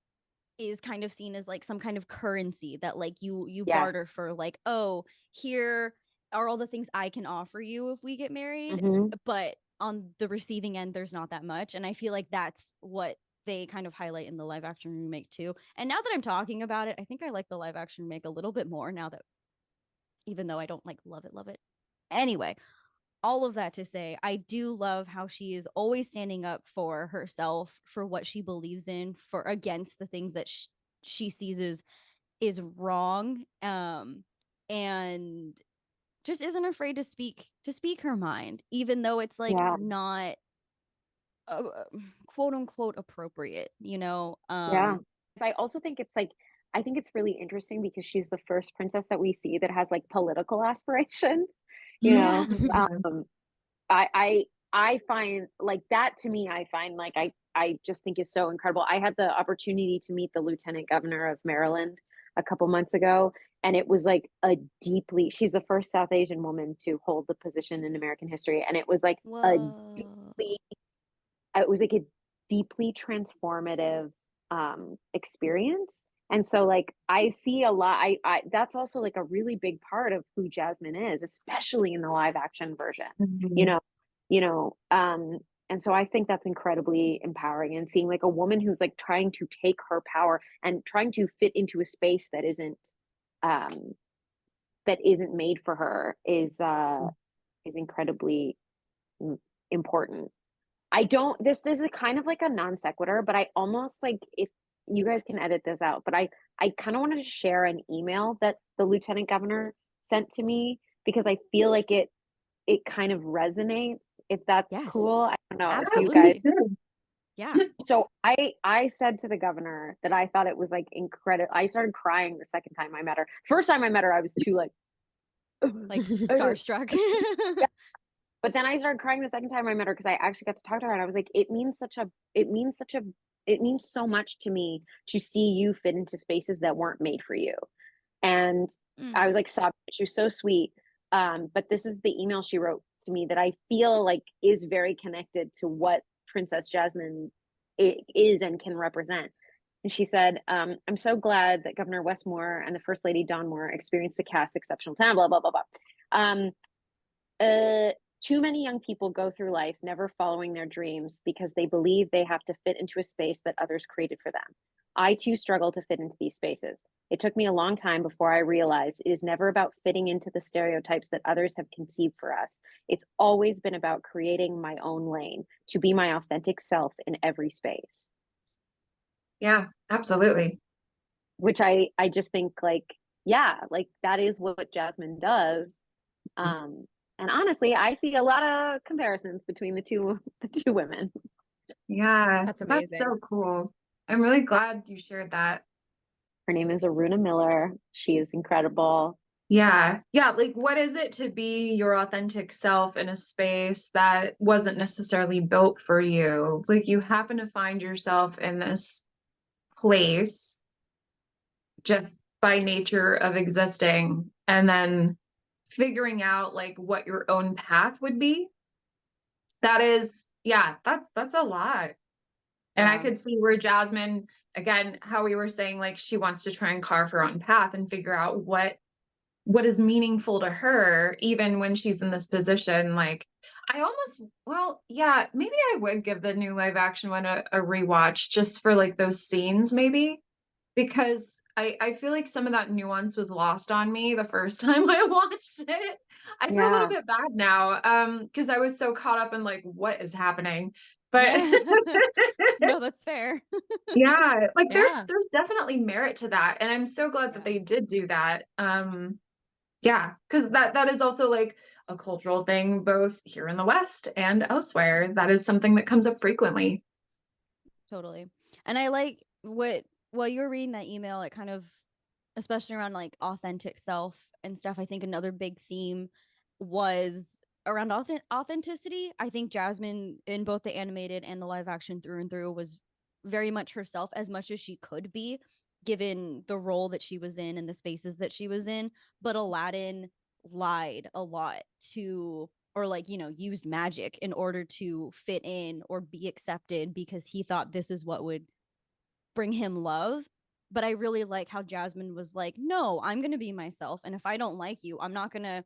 is kind of seen as like some kind of currency that like you barter Yes. for, like, oh, here are all the things I can offer you if we get married, Mm-hmm. but on the receiving end there's not that much. And I feel like that's what they kind of highlight in the live action remake too. And now that I'm talking about it, I think I like the live action remake a little bit more now, that even though I don't like love it. Anyway, all of that to say, I do love how she is always standing up for herself, for what she believes in, for against the things that she sees is wrong, and just isn't afraid to speak her mind, even though it's like Yeah. not quote unquote appropriate, you know. Yeah. I also think it's like, I think it's really interesting because she's the first princess that we see that has like political aspirations, you Yeah. know. I find like that, to me, I find like I just think is so incredible. I had the opportunity to meet the lieutenant governor of Maryland a couple months ago, and it was like she's the first South Asian woman to hold the position in American history, and it was like Whoa. it was like a deeply transformative experience. And so like I see a lot, I that's also like a really big part of who Jasmine is, especially in the live action version. Mm-hmm. you know you know and so I think that's incredibly empowering, and seeing like a woman who's like trying to take her power and trying to fit into a space um that isn't made for her is incredibly important. I don't, this is a kind of like a non sequitur, but I almost like, if you guys can edit this out, but I kind of wanted to share an email that the lieutenant governor sent to me, because I feel like it kind of resonates, if that's Yes, cool. I don't know if you absolutely. guys, Yeah. So I said to the governor that I thought it was like incredible. I started crying the second time I met her. First time I met her, I was too like Starstruck. but then I started crying the second time I met her because I actually got to talk to her, and I was like, it means so much to me to see you fit into spaces that weren't made for you. And I was like sobbing. She was so sweet. But this is the email she wrote to me that I feel like is very connected to what Princess Jasmine is and can represent. And she said, I'm so glad that Governor Westmore and the First Lady Dawn Moore experienced the cast's exceptional time, blah, blah, blah, blah. Too many young people go through life never following their dreams because they believe they have to fit into a space that others created for them. I too struggle to fit into these spaces. It took me a long time before I realized it is never about fitting into the stereotypes that others have conceived for us. It's always been about creating my own lane, to be my authentic self in every space. Yeah, absolutely. Which I just think like, yeah, like that is what Jasmine does. And honestly, I see a lot of comparisons between the two women. Yeah, That's that's amazing. so cool. I'm really glad you shared that. Her name is Aruna Miller. She is incredible. Yeah. Yeah. Like, what is it to be your authentic self in a space that wasn't necessarily built for you? Like, you happen to find yourself in this place just by nature of existing, and then figuring out like what your own path would be. That is, yeah, that's a lot. And I could see where Jasmine, again, how we were saying, like, she wants to try and carve her own path and figure out what is meaningful to her, even when she's in this position. Like, I almost, well, yeah, maybe I would give the new live action one a rewatch just for like those scenes, maybe, because I feel like some of that nuance was lost on me the first time I watched it. I feel a little bit bad now, because I was so caught up in like what is happening. But no, that's fair. yeah, like Yeah. there's definitely merit to that, and I'm so glad that they did do that. Yeah, because that is also like a cultural thing, both here in the West and elsewhere. That is something that comes up frequently. Totally. And I like what, while you were reading that email, it kind of, especially around like authentic self and stuff, I think another big theme was around authenticity. I think Jasmine in both the animated and the live action through and through was very much herself as much as she could be, given the role that she was in and the spaces that she was in. But Aladdin lied a lot to, or like, you know, used magic in order to fit in or be accepted because he thought this is what would bring him love. But I really like how Jasmine was like, no, I'm going to be myself. And if I don't like you, I'm not going to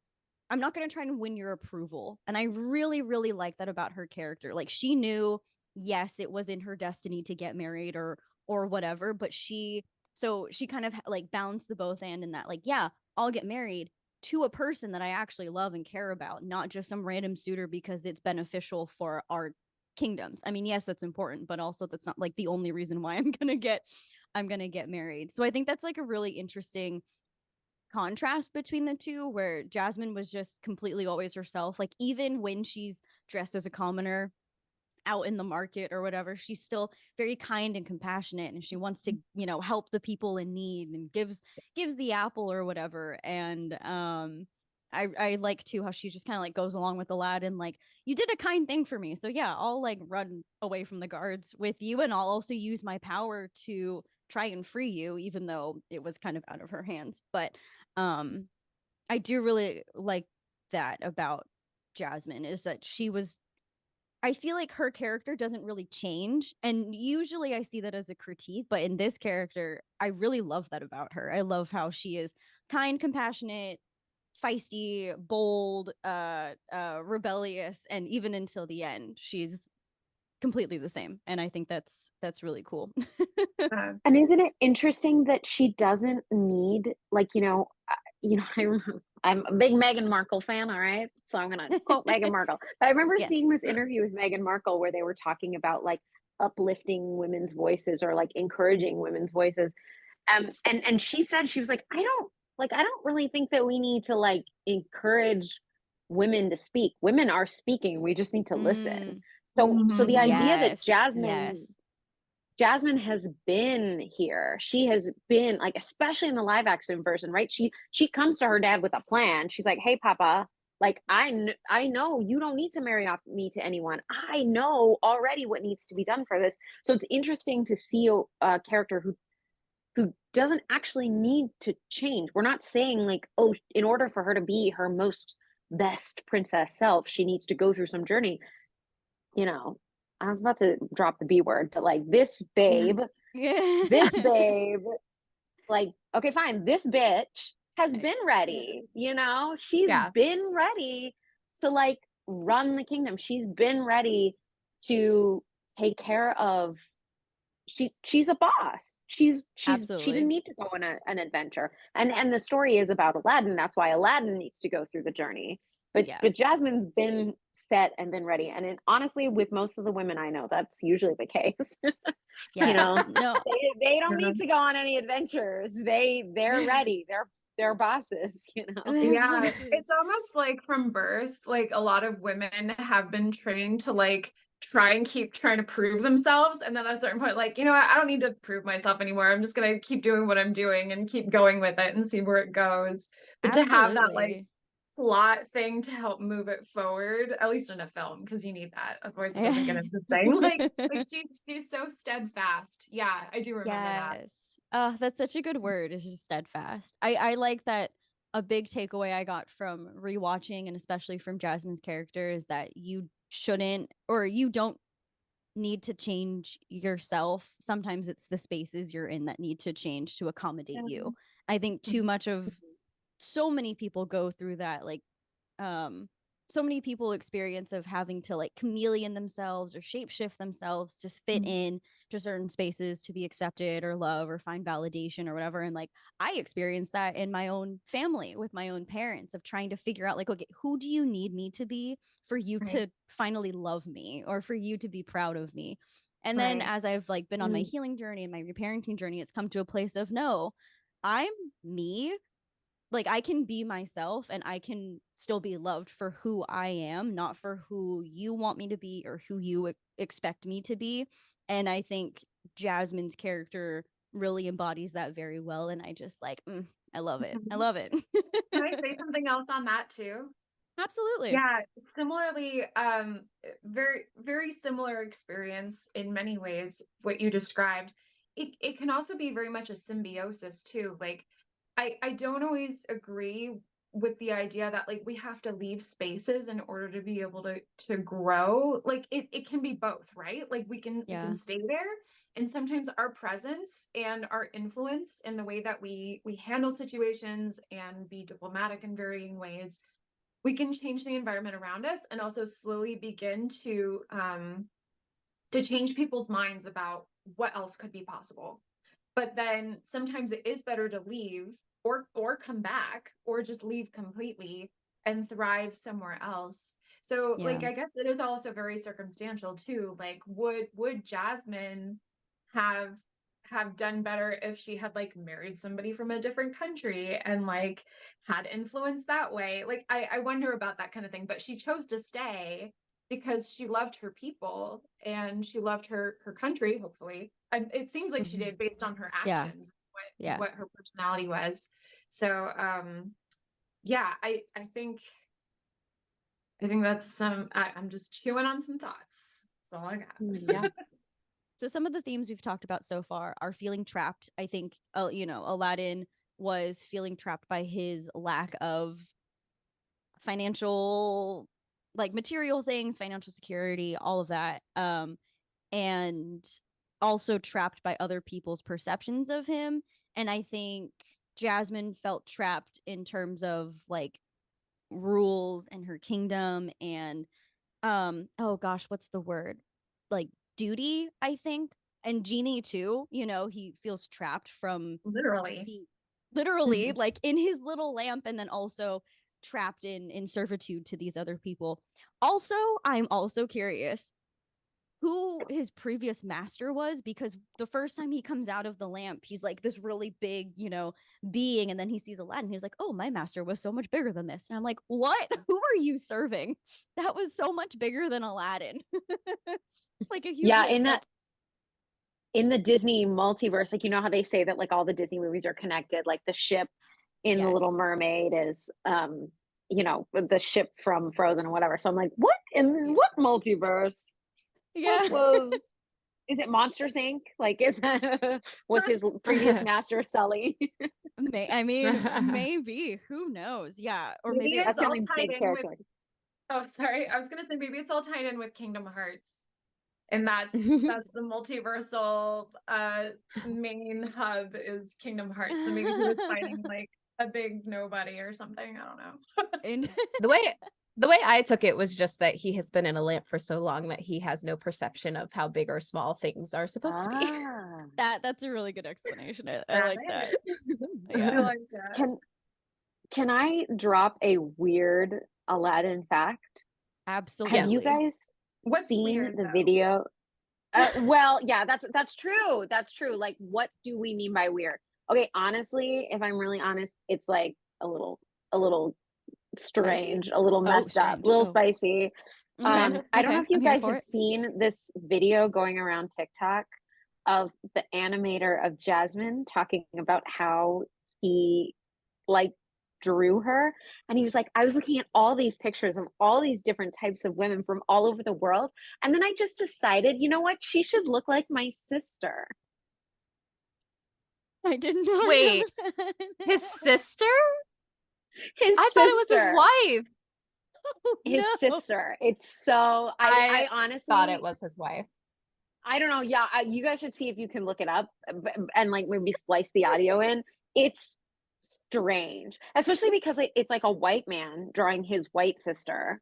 try and win your approval. And I really, really like that about her character. Like, she knew, yes, it was in her destiny to get married or whatever, but she kind of like balanced the both and in that, like, yeah, I'll get married to a person that I actually love and care about, not just some random suitor because it's beneficial for our kingdoms. I mean, yes, that's important, but also that's not like the only reason why I'm gonna get married. So I think that's like a really interesting contrast between the two, where Jasmine was just completely always herself. Like, even when she's dressed as a commoner out in the market or whatever, she's still very kind and compassionate, and she wants to, you know, help the people in need and gives the apple or whatever. And I like too how she just kind of like goes along with Aladdin, like, you did a kind thing for me, so yeah, I'll like run away from the guards with you, and I'll also use my power to try and free you, even though it was kind of out of her hands. But I do really like that about Jasmine, is that she was, I feel like her character doesn't really change. And usually I see that as a critique, but in this character, I really love that about her. I love how she is kind, compassionate, feisty, bold, rebellious, and even until the end, she's completely the same. And I think that's really cool. And isn't it interesting that she doesn't need, like, I'm a big Meghan Markle fan, all right? So I'm going to quote Meghan Markle. But I remember Yes. seeing this interview with Meghan Markle where they were talking about like uplifting women's voices or like encouraging women's voices. And she said, she was like, I don't really think that we need to like encourage women to speak. Women are speaking. We just need to listen. So the idea that Yes. Yes. Jasmine has been here. She has been like, especially in the live action version, right? She comes to her dad with a plan. She's like, "Hey, Papa, like I know you don't need to marry off me to anyone. I know already what needs to be done for this." So it's interesting to see a character who doesn't actually need to change. We're not saying like, oh, in order for her to be her most best princess self, she needs to go through some journey. You know, I was about to drop the B word, but like this babe, like, okay, fine, this bitch has been ready, you know, she's Yeah. been ready to like run the kingdom. She's been ready to take care of she's a boss. She didn't Absolutely. need to go on an adventure. And the story is about Aladdin. That's why Aladdin needs to go through the journey. But Yeah. Jasmine's been set and been ready. Honestly, with most of the women I know, that's usually the case. Yes. You know, No. they don't need to go on any adventures. They're ready. They're bosses, you know. They're Yeah, bosses. it's almost like from birth, like a lot of women have been trained to like try and keep trying to prove themselves. And then at a certain point, like, you know what, I don't need to prove myself anymore. I'm just gonna keep doing what I'm doing and keep going with it and see where it goes. But to have that like Absolutely. plot thing to help move it forward, at least in a film, because you need that. Otherwise it doesn't get into the thing. Like she's so steadfast. Yeah, I do remember that. Yes. Oh, that's such a good word. It's just steadfast. I like that. A big takeaway I got from rewatching, and especially from Jasmine's character, is that you shouldn't, or you don't need to change yourself. Sometimes it's the spaces you're in that need to change to accommodate you. I think too much of so many people go through that, like um so many people experience of having to like chameleon themselves or shapeshift themselves, just fit in to certain spaces to be accepted or love or find validation or whatever. And like I experienced that in my own family with my own parents, of trying to figure out like, okay, who do you need me to be for you Right. to finally love me or for you to be proud of me? And then Right. as I've like been on my healing journey and my reparenting journey, it's come to a place of no, I'm me. Like I can be myself and I can still be loved for who I am, not for who you want me to be or who you expect me to be. And I think Jasmine's character really embodies that very well. And I just like, I love it. I love it. Can I say something else on that too? Absolutely. Yeah, similarly, very, very similar experience in many ways, what you described. It can also be very much a symbiosis too. Like, I don't always agree with the idea that like we have to leave spaces in order to be able to grow. Like it can be both, right? Like we Yeah. can stay there, and sometimes our presence and our influence in the way that we handle situations and be diplomatic in varying ways, we can change the environment around us and also slowly begin to change people's minds about what else could be possible. But then sometimes it is better to leave or come back or just leave completely and thrive somewhere else. So Yeah. like I guess it is also very circumstantial too. Like would Jasmine have done better if she had like married somebody from a different country and like had influence that way? Like I wonder about that kind of thing. But she chose to stay because she loved her people and she loved her country, hopefully. It seems like she did based on her Yeah. actions, Yeah. what her personality was. So yeah, I think that's I'm just chewing on some thoughts. That's all I got. Yeah. So some of the themes we've talked about so far are feeling trapped. I think, Aladdin was feeling trapped by his lack of financial, like material things, financial security, all of that. And also trapped by other people's perceptions of him. And I think Jasmine felt trapped in terms of like rules and her kingdom and oh gosh, what's the word? Like duty, I think. And Genie too, he feels trapped from Literally. literally like in his little lamp, and then also trapped in servitude to these other people. Also, I'm also curious, who his previous master was, because the first time he comes out of the lamp, he's like this really big, being, and then he sees Aladdin. He's like, oh, my master was so much bigger than this. And I'm like, what? Who are you serving? That was so much bigger than Aladdin. Like a huge Yeah, in the Disney multiverse, like, you know how they say that like all the Disney movies are connected, like the ship in The Little Yes. Mermaid is the ship from Frozen or whatever. So I'm like, what in what multiverse? Yeah. Is it Monsters Inc? Like, was his previous master Sully? Maybe. Who knows? Yeah. Or maybe it's That's the all only tied big in character. with, oh, sorry. I was gonna say maybe it's all tied in with Kingdom Hearts. And that's the multiversal main hub is Kingdom Hearts. So maybe he was fighting like a big nobody or something. I don't know. And The way I took it was just that he has been in a lamp for so long that he has no perception of how big or small things are supposed to be. that's a really good explanation. I like that. I Yeah. like that. Can I drop a weird Aladdin fact? Absolutely. Have you guys What's seen weird, the though? video? Well, yeah, that's true. That's true. Like, what do we mean by weird? Okay, honestly, if I'm really honest, it's like a little strange, a little messed up, a little spicy. Okay. I don't know if you I'm here guys for have it. seen this video going around TikTok of the animator of Jasmine talking about how he like drew her, and he was like, I was looking at all these pictures of all these different types of women from all over the world, and then I just decided, you know what, she should look like my sister. I didn't know. Wait, his sister? I thought it was his wife. His sister. It's so I honestly thought it was his wife. I don't know. Yeah, you guys should see if you can look it up and like maybe splice the audio in. It's strange, especially because it's like a white man drawing his white sister.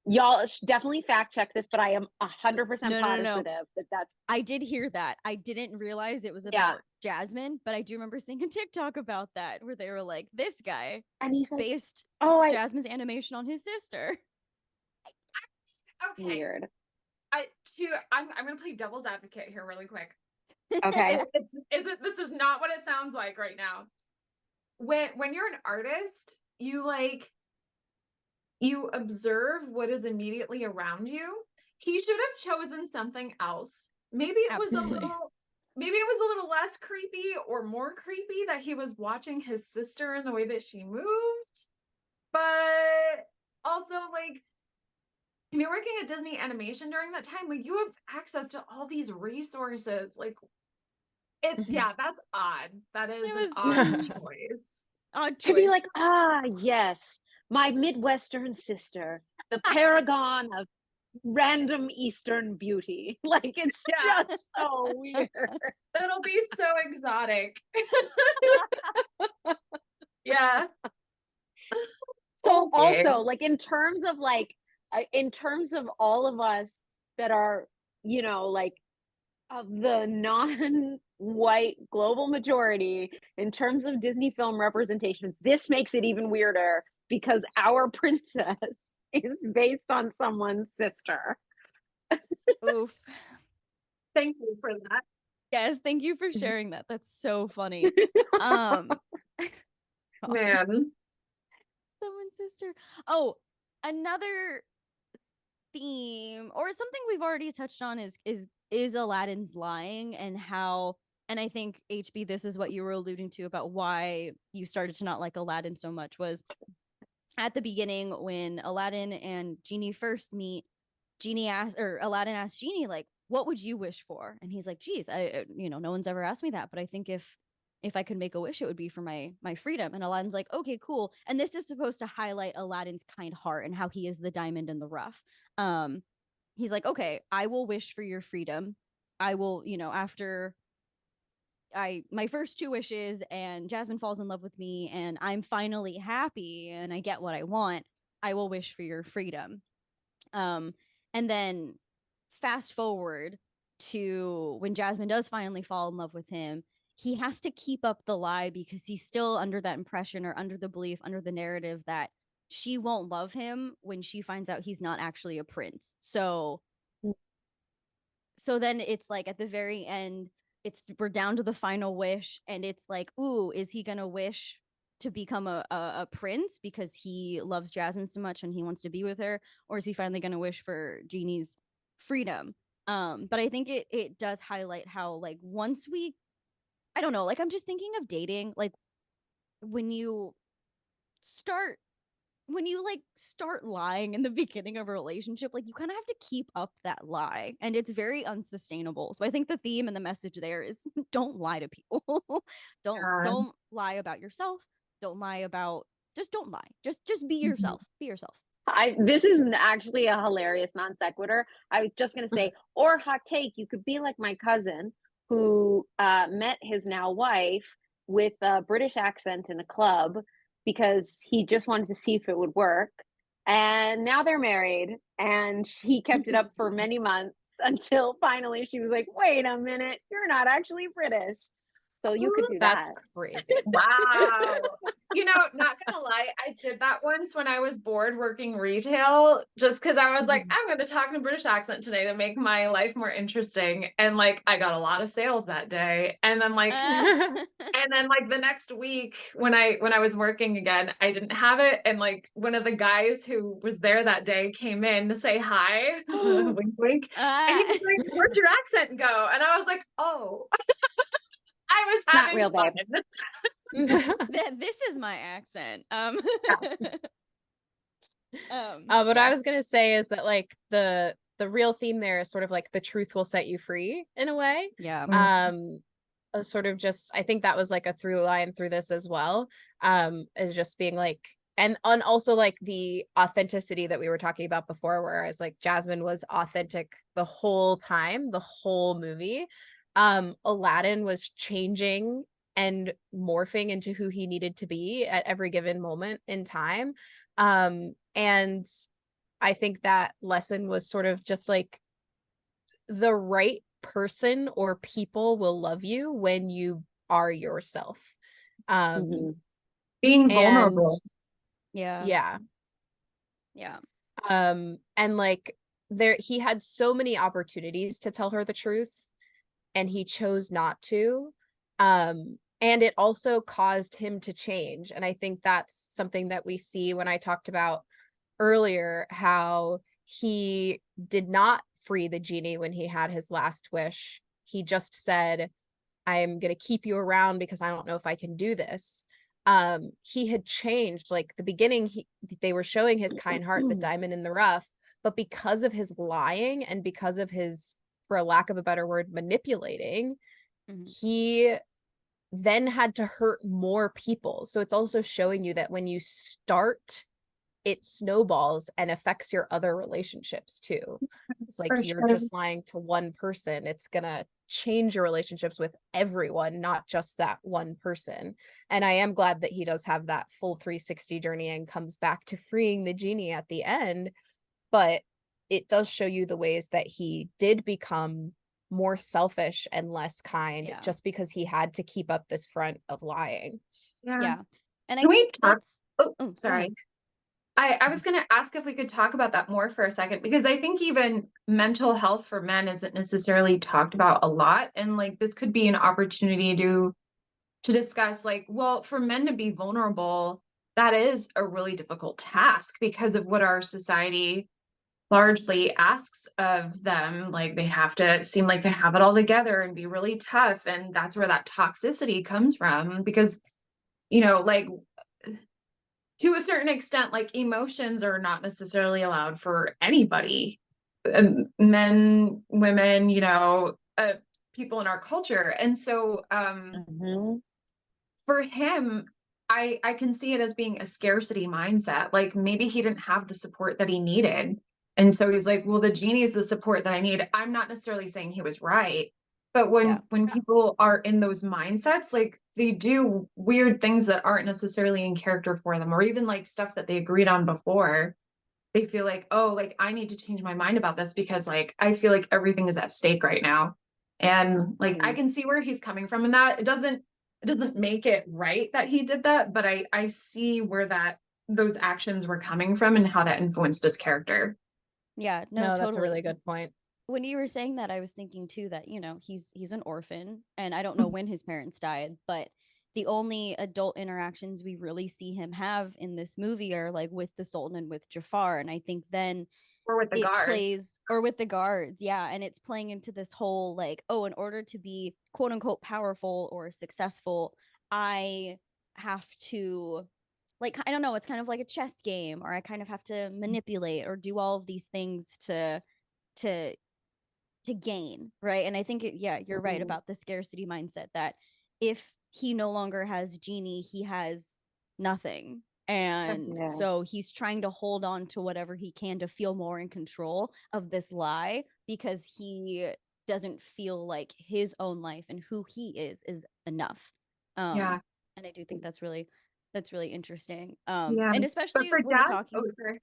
Y'all definitely fact check this, but I am 100% positive that that's. I did hear that. I didn't realize it was about Jasmine, but I do remember seeing a TikTok about that where they were like, this guy, and he's like, based Jasmine's animation on his sister. Okay. Weird. I'm gonna play devil's advocate here really quick. Okay. This is not what it sounds like right now. When you're an artist, you observe what is immediately around you. He should have chosen something else. Maybe it was a little less creepy or more creepy that he was watching his sister in the way that she moved. But also, like, if you're working at Disney Animation during that time, like, you have access to all these resources. Like, that's odd. That is an odd choice. To be like, yes, my Midwestern sister, the paragon of random Eastern beauty. Like, it's just so weird. It'll be so exotic. Yeah. So also, like, in terms of all of us that are, like, of the non-white global majority, in terms of Disney film representation, this makes it even weirder because our princess is based on someone's sister. Oof. Thank you for that. Yes, thank you for sharing that. That's so funny. Man. Someone's sister. Oh, another theme or something we've already touched on is Aladdin's lying, and how, and I think HB, this is what you were alluding to about why you started to not like Aladdin so much, was at the beginning when Aladdin and Genie first meet. Aladdin asked Genie, like, what would you wish for? And he's like, geez, no one's ever asked me that, but I think if I could make a wish, it would be for my freedom. And Aladdin's like, okay, cool. And this is supposed to highlight Aladdin's kind heart and how he is the diamond in the rough. He's like, okay, I will wish for your freedom. I will, after my first two wishes and Jasmine falls in love with me and I'm finally happy and I get what I want, I will wish for your freedom. And then fast forward to when Jasmine does finally fall in love with him, he has to keep up the lie because he's still under that impression or under the belief, under the narrative that she won't love him when she finds out he's not actually a prince. So so then it's like at the very end, we're down to the final wish, and it's like, ooh, is he gonna wish to become a prince because he loves Jasmine so much and he wants to be with her, or is he finally gonna wish for Genie's freedom? But I think it does highlight how, like, once I don't know, like, I'm just thinking of dating, like, when you start like start lying in the beginning of a relationship, like, you kind of have to keep up that lie, and it's very unsustainable. So I think the theme and the message there is don't lie to people. Don't lie about yourself. Don't lie about just don't lie. Just be yourself. Be yourself. This is actually a hilarious non sequitur. I was just gonna say, or hot take, you could be like my cousin who met his now wife with a British accent in a club because he just wanted to see if it would work. And now they're married, and he kept it up for many months until finally she was like, wait a minute, you're not actually British. So you could do That's that. crazy. Wow. Not gonna lie, I did that once when I was bored working retail, just because I was like, I'm going to talk in a British accent today to make my life more interesting. And like, I got a lot of sales that day. And then like, the next week when I was working again, I didn't have it. And like one of the guys who was there that day came in to say hi, wink, wink. And he was like, where'd your accent go? And I was like, oh. I was having not real, fun. This is my accent. What I was gonna say is that, like, the real theme there is sort of like the truth will set you free in a way. Yeah. Sort of just, I think that was like a through line through this as well. Is just being like, and also like the authenticity that we were talking about before, whereas like Jasmine was authentic the whole time, the whole movie. Aladdin was changing and morphing into who he needed to be at every given moment in time. And I think that lesson was sort of just like the right person or people will love you when you are yourself. Being vulnerable. Yeah. And like he had so many opportunities to tell her the truth, and he chose not to. And it also caused him to change. And I think that's something that we see when I talked about earlier, how he did not free the genie when he had his last wish. He just said, I'm going to keep you around because I don't know if I can do this. He had changed. Like the beginning, they were showing his kind heart, the diamond in the rough, but because of his lying and because of his, for a lack of a better word, manipulating, he then had to hurt more people. So it's also showing you that when you start, it snowballs and affects your other relationships too. It's like you're just lying to one person. It's gonna change your relationships with everyone, not just that one person. And I am glad that he does have that full 360 journey and comes back to freeing the genie at the end. But it does show you the ways that he did become more selfish and less kind just because he had to keep up this front of lying. Yeah. And I think that's sorry. I was going to ask if we could talk about that more for a second, because I think even mental health for men isn't necessarily talked about a lot. And like, this could be an opportunity to discuss, like, well, for men to be vulnerable, that is a really difficult task because of what our society largely asks of them. Like, they have to seem like they have it all together and be really tough. And that's where that toxicity comes from, because, like, to a certain extent, like, emotions are not necessarily allowed for anybody, men, women, people in our culture. And so for him, I can see it as being a scarcity mindset. Like, maybe he didn't have the support that he needed. And so he's like, well, the genie is the support that I need. I'm not necessarily saying he was right. But when people are in those mindsets, like, they do weird things that aren't necessarily in character for them, or even like stuff that they agreed on before. They feel like, oh, like, I need to change my mind about this because, like, I feel like everything is at stake right now. And like, I can see where he's coming from in that. It doesn't make it right that he did that, but I see where those actions were coming from and how that influenced his character. Yeah, no, that's a really good point. when you were saying that, I was thinking too that, you know, he's an orphan, and I don't know when his parents died, but the only adult interactions we really see him have in this movie are like with the Sultan and with Jafar. And I think then Or with the it guards. plays, or with the guards, yeah, and it's playing into this whole like, oh, in order to be quote unquote powerful or successful, I have to, like, I don't know, it's kind of like a chess game, or I kind of have to manipulate or do all of these things to gain, right? And I think yeah, you're right about the scarcity mindset, that if he no longer has Genie, he has nothing. And Yeah. so he's trying to hold on to whatever he can to feel more in control of this lie, because he doesn't feel like his own life and who he is enough. Yeah. And I do think that's really interesting. Yeah. And But especially for when we're Jazz, talking. oh, sorry.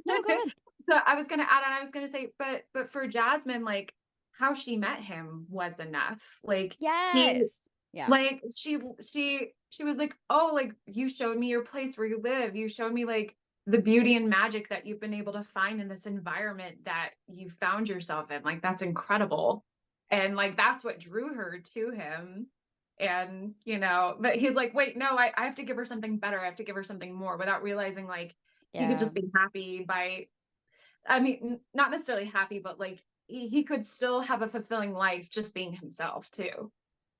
No, go ahead. So I was gonna add on, I was gonna say, but for Jasmine, like how she met him was enough. Like he Yes. Yeah. like she was like, oh, like you showed me your place where you live. You showed me like the beauty and magic that you've been able to find in this environment that you found yourself in. Like that's incredible. And like that's what drew her to him. And but he's like, wait, no, I have to give her something better. I have to give her something more, without realizing like he could just be happy by, I mean, not necessarily happy, but like he could still have a fulfilling life just being himself too.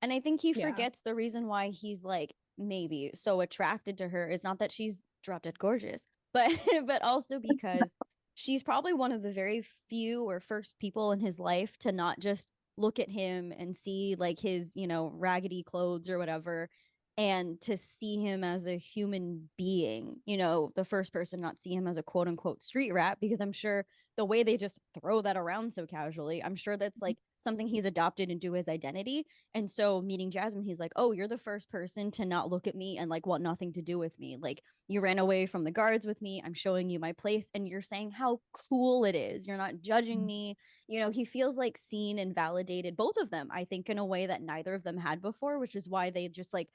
And I think he forgets the reason why he's like maybe so attracted to her is not that she's drop dead gorgeous, but but also because she's probably one of the very few or first people in his life to not just look at him and see like his, raggedy clothes or whatever, and to see him as a human being, the first person not see him as a quote unquote street rat, because I'm sure the way they just throw that around so casually, I'm sure that's like something he's adopted into his identity. And so meeting Jasmine, he's like, oh, you're the first person to not look at me and like want nothing to do with me. Like you ran away from the guards with me. I'm showing you my place. And you're saying how cool it is. You're not judging me. He feels like seen and validated, both of them, I think, in a way that neither of them had before, which is why they just like,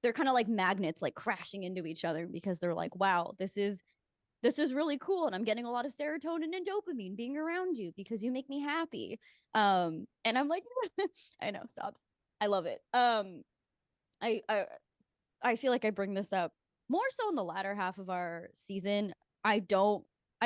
they're kind of like magnets, like crashing into each other, because they're like, wow, this is really cool, and I'm getting a lot of serotonin and dopamine being around you because you make me happy. And I'm like, I know, sobs. I love it. I feel like I bring this up more so in the latter half of our season. I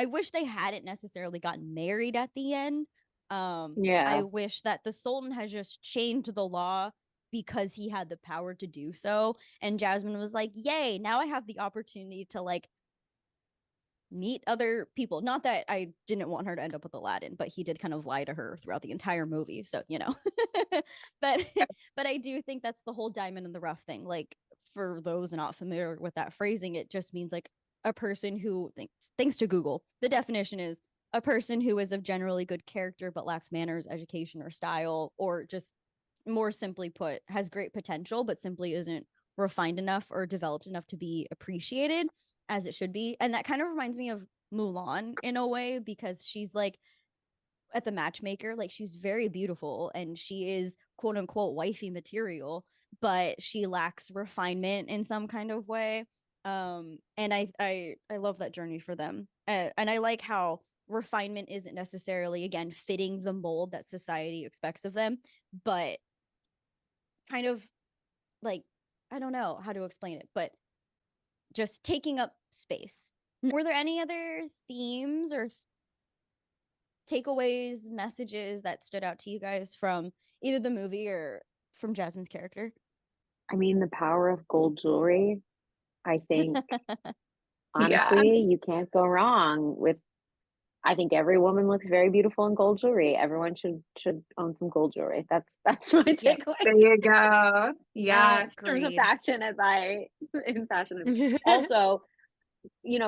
wish they hadn't necessarily gotten married at the end. I wish that the Sultan has just changed the law because he had the power to do so, and Jasmine was like, yay, now I have the opportunity to like meet other people. Not that I didn't want her to end up with Aladdin, but he did kind of lie to her throughout the entire movie, so but I do think that's the whole diamond in the rough thing. Like, for those not familiar with that phrasing, it just means like a person who thanks to Google, the definition is a person who is of generally good character but lacks manners, education, or style, or just more simply put, has great potential but simply isn't refined enough or developed enough to be appreciated as it should be. And that kind of reminds me of Mulan in a way, because she's like, at the matchmaker, like she's very beautiful and she is quote unquote wifey material, but she lacks refinement in some kind of way. And I love that journey for them. And I like how refinement isn't necessarily, again, fitting the mold that society expects of them, but kind of like, I don't know how to explain it, but just taking up space. Were there any other themes or takeaways, messages that stood out to you guys from either the movie or from Jasmine's character? I mean, the power of gold jewelry. I think, honestly, you can't go wrong with. I think every woman looks very beautiful in gold jewelry. Everyone should own some gold jewelry. That's my takeaway. There you go. Yeah. In terms of fashion, in fashion. Also,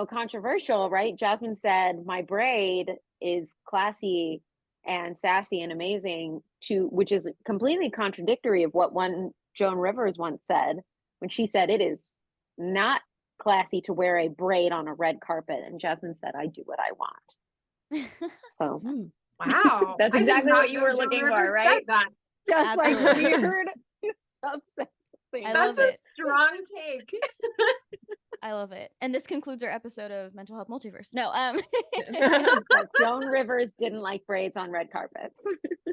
controversial, right? Jasmine said, my braid is classy and sassy and amazing, which is completely contradictory of what one Joan Rivers once said, when she said it is not classy to wear a braid on a red carpet. And Jasmine said, I do what I want. So wow. That's exactly what you were looking for, right? Just like weird subset thing. That's a strong take. I love it. And this concludes our episode of Mental Health Multiverse. No, So Joan Rivers didn't like braids on red carpets.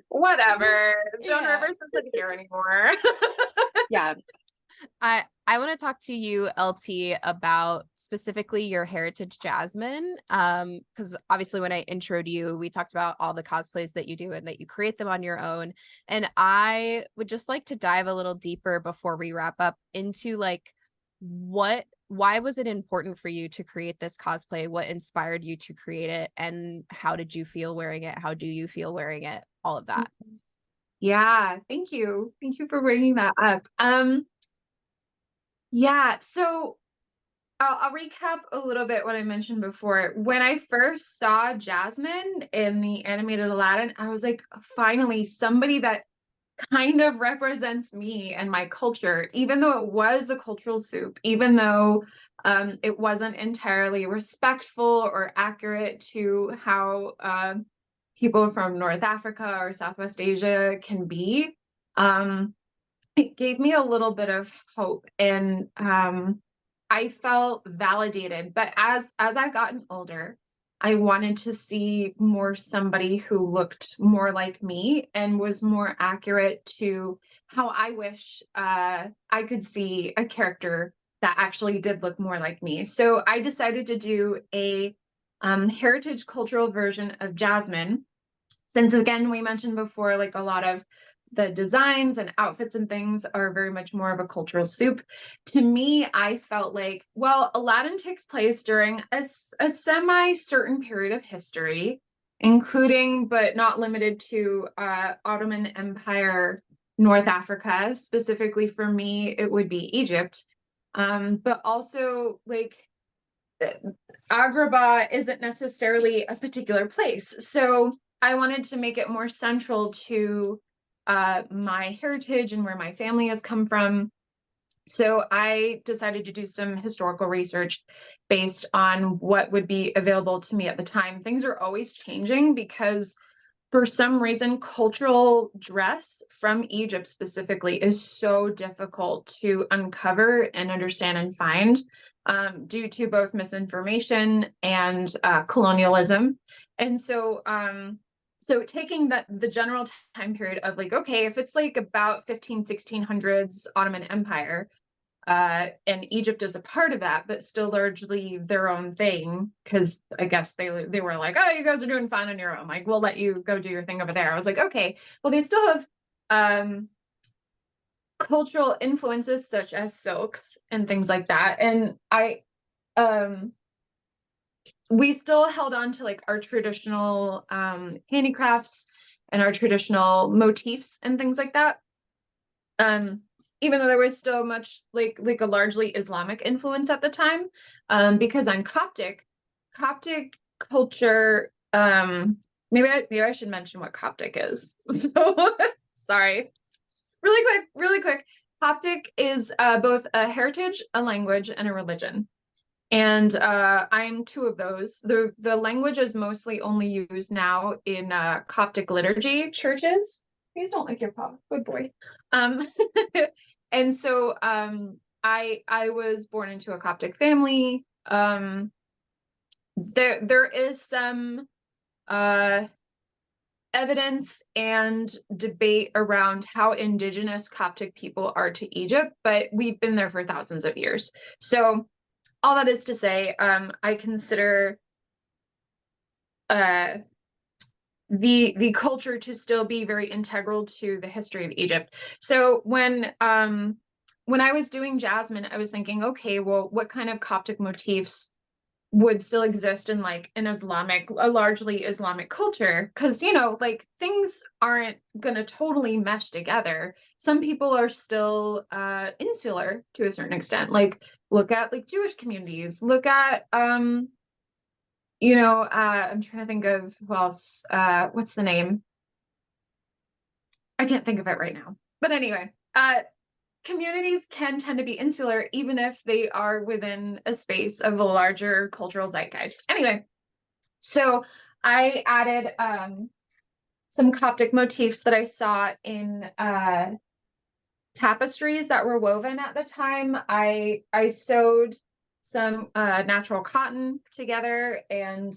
Whatever. Joan Yeah. Rivers isn't here anymore. Yeah. I want to talk to you, LT, about specifically your heritage, Jasmine. Because obviously when I introed you, we talked about all the cosplays that you do and that you create them on your own. And I would just like to dive a little deeper before we wrap up into like why was it important for you to create this cosplay? What inspired you to create it? And how did you feel wearing it? How do you feel wearing it? All of that. Yeah, thank you. Thank you for bringing that up. Yeah, so I'll recap a little bit what I mentioned before. When I first saw Jasmine in the animated Aladdin, I was like, finally, somebody that kind of represents me and my culture, even though it was a cultural soup, even though it wasn't entirely respectful or accurate to how people from North Africa or Southwest Asia can be. It gave me a little bit of hope, and I felt validated. But as I've gotten older, I wanted to see more somebody who looked more like me and was more accurate to how I wish I could see a character that actually did look more like me. So I decided to do a heritage cultural version of Jasmine. Since again, we mentioned before, like a lot of the designs and outfits and things are very much more of a cultural soup. To me, I felt like, well, Aladdin takes place during a semi-certain period of history, including but not limited to Ottoman Empire, North Africa. Specifically for me, it would be Egypt. But also like Agrabah isn't necessarily a particular place. So I wanted to make it more central to my heritage and where my family has come from. So I decided to do some historical research based on what would be available to me at the time. Things are always changing because for some reason, cultural dress from Egypt specifically is so difficult to uncover and understand and find due to both misinformation and colonialism. And so so taking the general time period of like, okay, if it's like about 1600s Ottoman Empire, and Egypt is a part of that, but still largely their own thing, because I guess they were like, oh, you guys are doing fine on your own. Like, we'll let you go do your thing over there. I was like, okay, well, they still have cultural influences such as silks and things like that. And we still held on to like our traditional handicrafts and our traditional motifs and things like that. Even though there was still much like a largely Islamic influence at the time, because I'm Coptic culture. Maybe I should mention what Coptic is. So sorry, really quick. Coptic is both a heritage, a language, and a religion. And I'm two of those. The language is mostly only used now in Coptic liturgy churches. Please don't lick your paw. Good boy. And so I was born into a Coptic family. There is some evidence and debate around how indigenous Coptic people are to Egypt, but we've been there for thousands of years. So all that is to say, I consider the culture to still be very integral to the history of Egypt. So when I was doing Jasmine, I was thinking, okay, well, what kind of Coptic motifs would still exist in like an a largely Islamic culture? Because, you know, like things aren't gonna totally mesh together. Some people are still insular to a certain extent. Like look at like Jewish communities, look at you know, I'm trying to think of who else, what's the name? I can't think of it right now. But anyway, communities can tend to be insular even if they are within a space of a larger cultural zeitgeist. Anyway, so I added some Coptic motifs that I saw in tapestries that were woven at the time. I sewed some natural cotton together and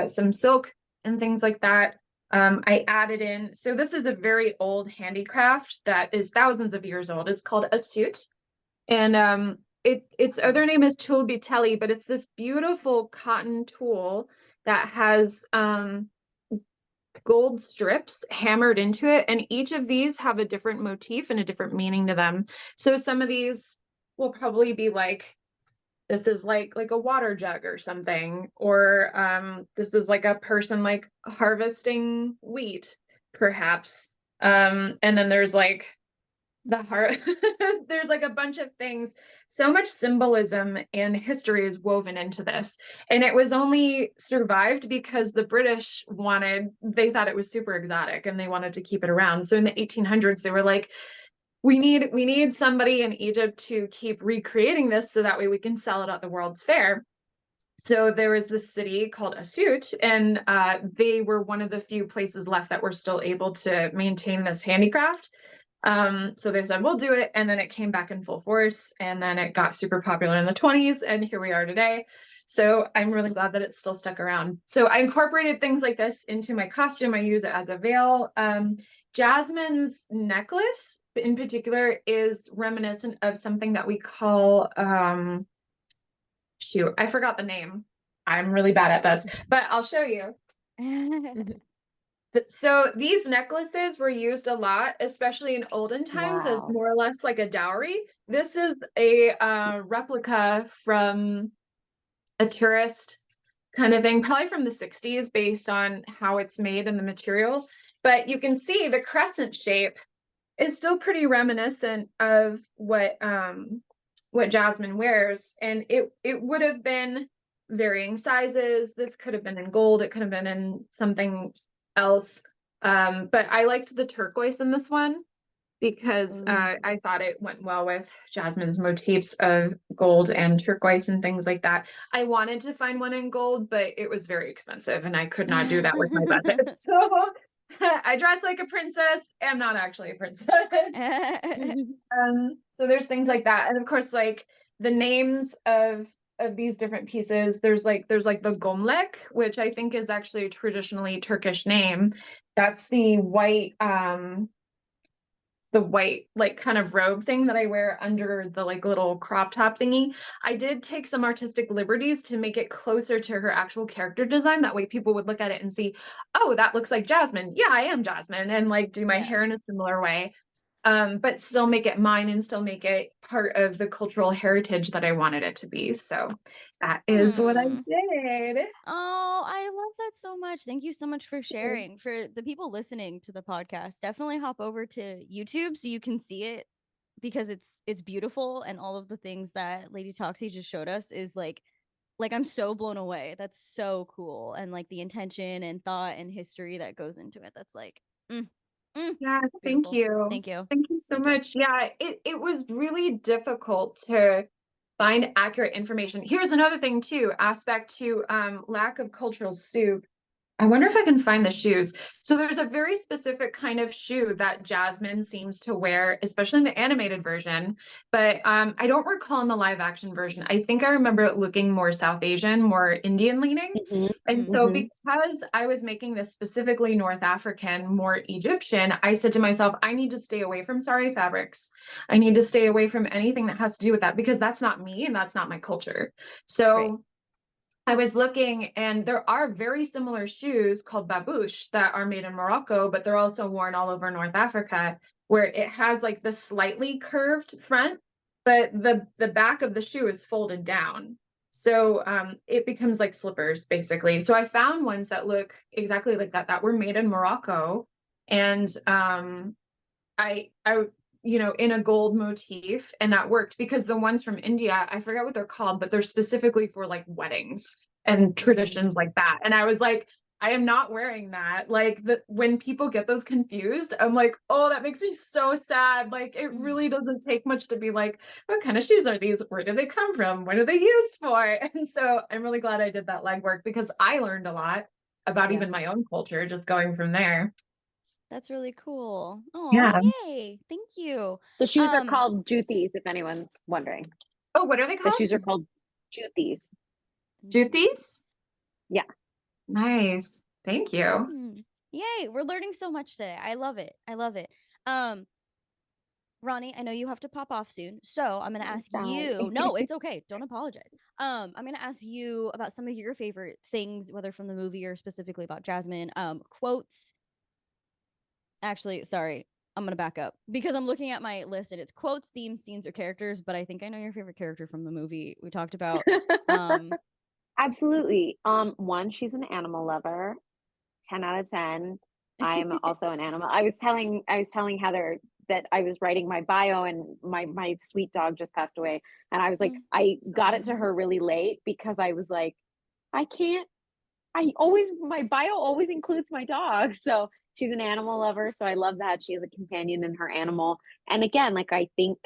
some silk and things like that. I added in, so this is a very old handicraft that is thousands of years old. It's called a suit. And its other name is tool vitelli, but it's this beautiful cotton tool that has gold strips hammered into it, and each of these have a different motif and a different meaning to them. So some of these will probably be like, this is like a water jug or something, or this is like a person like harvesting wheat, perhaps. And then there's like the heart. There's like a bunch of things. So much symbolism and history is woven into this, and it was only survived because the British they thought it was super exotic and they wanted to keep it around. So in the 1800s they were like, we need somebody in Egypt to keep recreating this so that way we can sell it at the World's Fair. So there was this city called Asut, and they were one of the few places left that were still able to maintain this handicraft. So they said, we'll do it. And then it came back in full force. And then it got super popular in the 20s. And here we are today. So I'm really glad that it's still stuck around. So I incorporated things like this into my costume. I use it as a veil. Jasmine's necklace in particular is reminiscent of something that we call, shoot, I forgot the name. I'm really bad at this, but I'll show you. So these necklaces were used a lot, especially in olden times, as more or less like a dowry. This is a replica from a tourist kind of thing, probably from the 60s, based on how it's made and the material. But you can see the crescent shape is still pretty reminiscent of what Jasmine wears, and it would have been varying sizes. This could have been in gold, it could have been in something else, but I liked the turquoise in this one because I thought it went well with Jasmine's motifs of gold and turquoise and things like that. I wanted to find one in gold, but it was very expensive and I could not do that with my budget. So I dress like a princess. I'm not actually a princess. So there's things like that. And of course, like the names of these different pieces, there's like the gomlek, which I think is actually a traditionally Turkish name. That's the white like kind of robe thing that I wear under the like little crop top thingy. I did take some artistic liberties to make it closer to her actual character design. That way people would look at it and see, oh, that looks like Jasmine. Yeah, I am Jasmine, and like do my hair in a similar way. But still make it mine and still make it part of the cultural heritage that I wanted it to be. So that is what I did. Oh, I love that so much. Thank you so much for sharing. For the people listening to the podcast, definitely hop over to YouTube so you can see it, because it's beautiful, and all of the things that Lady Toxie just showed us is like I'm so blown away. That's so cool. And like the intention and thought and history that goes into it. That's like Yeah, beautiful. thank you. Thank you. Thank you so much. Yeah, it was really difficult to find accurate information. Here's another thing too, aspect to lack of cultural soup. I wonder if I can find the shoes. So there's a very specific kind of shoe that Jasmine seems to wear, especially in the animated version. But I don't recall in the live action version. I think I remember it looking more South Asian, more Indian leaning. And so because I was making this specifically North African, more Egyptian, I said to myself, I need to stay away from sari fabrics. I need to stay away from anything that has to do with that, because that's not me and that's not my culture. So I was looking, and there are very similar shoes called babouche that are made in Morocco, but they're also worn all over North Africa, where it has like the slightly curved front, but the back of the shoe is folded down. So it becomes like slippers, basically. So I found ones that look exactly like that were made in Morocco. And I in a gold motif, and that worked, because the ones from India, I forget what they're called, but they're specifically for like weddings and traditions like that. And I was like, I am not wearing that. Like when people get those confused, I'm like, oh, that makes me so sad. Like it really doesn't take much to be like, what kind of shoes are these? Where do they come from? What are they used for? And so I'm really glad I did that legwork, because I learned a lot about even my own culture just going from there. That's really cool. Oh, Yeah. yay. Thank you. The shoes are called juthis, if anyone's wondering. Oh, what are they The called? shoes are called Juthies. Juthies? Yeah. Nice. Thank you. Yay, we're learning so much today. I love it. I love it. Rani, I know you have to pop off soon, so I'm gonna ask you. No, it's okay. Don't apologize. I'm gonna ask you about some of your favorite things, whether from the movie or specifically about Jasmine. Quotes. Actually, sorry, I'm gonna back up because I'm looking at my list and it's quotes, themes, scenes, or characters. But I think I know your favorite character from the movie we talked about. Absolutely. One, she's an animal lover. 10 out of 10. I'm also an animal. I was telling Heather that I was writing my bio and my sweet dog just passed away. And I was like, I got it to her really late because I was like, my bio always includes my dog. So she's an animal lover. So I love that she has a companion in her animal. And again, like I think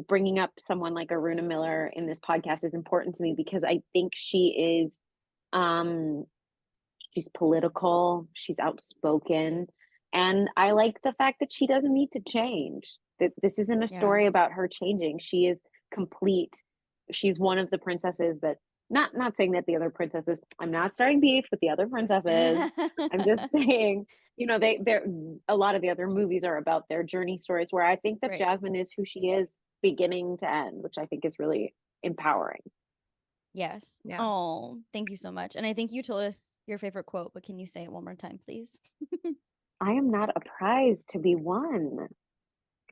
bringing up someone like Aruna Miller in this podcast is important to me because I think she is, she's political, she's outspoken, and I like the fact that she doesn't need to change. That this isn't a story about her changing. She is complete. She's one of the princesses that not saying that the other princesses, I'm not starting beef with the other princesses. I'm just saying, you know, they're a lot of the other movies are about their journey stories where I think that Jasmine is who she is beginning to end, which I think is really empowering. Yes. Yeah. Oh, thank you so much. And I think you told us your favorite quote, but can you say it one more time, please? I am not a prize to be won.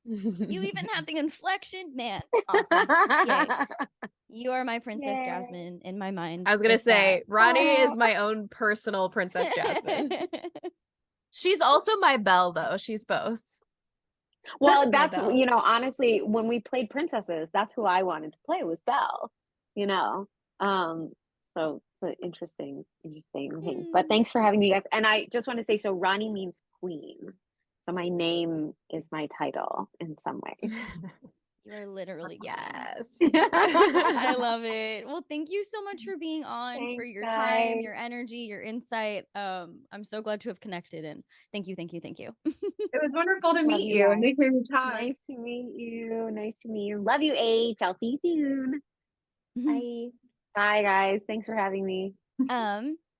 You even had the inflection, man. Awesome. Yay. You are my Princess Jasmine in my mind. I was gonna say, Rani is my own personal Princess Jasmine. She's also my Belle, though. She's both. Well, that's, you know, honestly, when we played princesses, that's who I wanted to play was Belle, you know. So it's an interesting thing. But thanks for having me, guys. And I just want to say, so Rani means queen. So my name is my title in some ways. You are literally yes. I love it. Well, thank you so much for being on, for your time, your energy, your insight. I'm so glad to have connected, and thank you. It was wonderful to meet you and make your time. Nice to meet you. Love you, H. I'll see you soon. Bye. Bye, guys. Thanks for having me.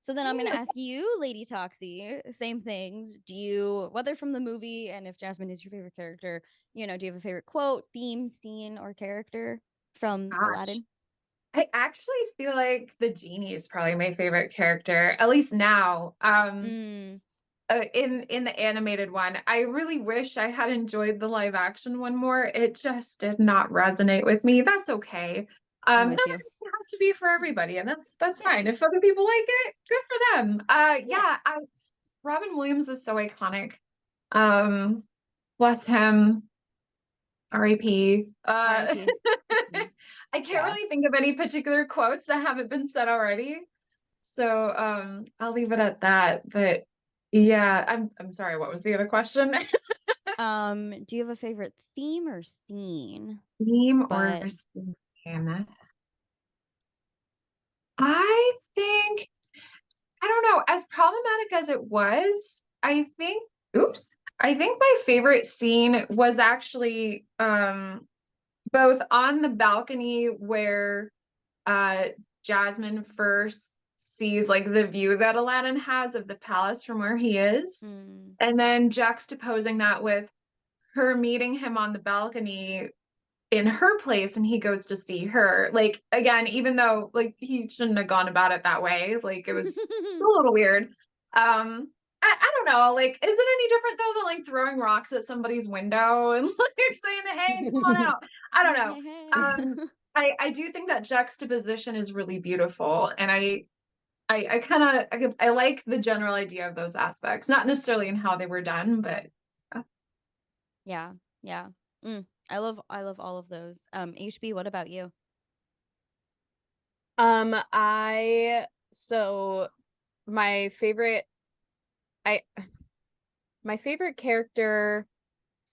So then I'm going to ask you, Lady Toxie, same things. Do you, whether from the movie and if Jasmine is your favorite character, you know, do you have a favorite quote, theme, scene, or character from Aladdin? I actually feel like the genie is probably my favorite character, at least now. In the animated one, I really wish I had enjoyed the live action one more. It just did not resonate with me. That's okay. Not everything has to be for everybody, and that's fine. If other people like it, good for them. Robin Williams is so iconic. Bless him. R.I.P. I can't really think of any particular quotes that haven't been said already. So I'll leave it at that. But yeah, I'm sorry, what was the other question? Do you have a favorite theme or scene? Theme or scene? I think, I don't know, as problematic as it was, I think my favorite scene was actually both on the balcony where Jasmine first sees like the view that Aladdin has of the palace from where he is, and then juxtaposing that with her meeting him on the balcony in her place and he goes to see her. Like, again, even though like he shouldn't have gone about it that way, like it was a little weird. I don't know, like, is it any different though than like throwing rocks at somebody's window and like saying, hey, come on out? I don't know. I do think that juxtaposition is really beautiful, and I like the general idea of those aspects, not necessarily in how they were done, but yeah. I love all of those. HB, what about you? My favorite character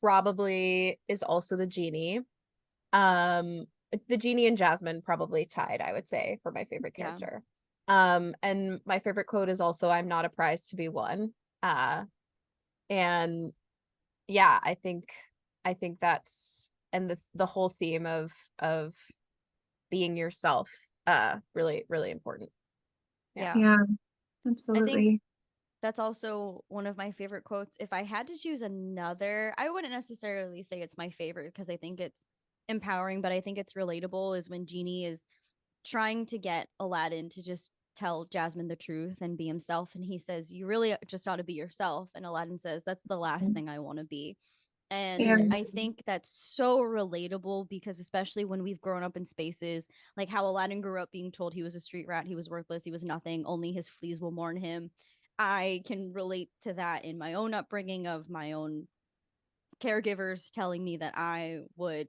probably is also the genie. The genie and Jasmine probably tied, I would say, for my favorite character. And my favorite quote is also, I'm not a prize to be won. And yeah, I think that's, and the whole theme of being yourself really, really important. Yeah. Yeah, I absolutely. think that's also one of my favorite quotes. If I had to choose another, I wouldn't necessarily say it's my favorite because I think it's empowering, but I think it's relatable, is when Genie is trying to get Aladdin to just tell Jasmine the truth and be himself. And he says, "You really just ought to be yourself." And Aladdin says, "That's the last thing I want to be." Yeah. And I think that's so relatable because, especially when we've grown up in spaces like how Aladdin grew up being told he was a street rat, he was worthless, he was nothing, only his fleas will mourn him. I can relate to that in my own upbringing of my own caregivers telling me that I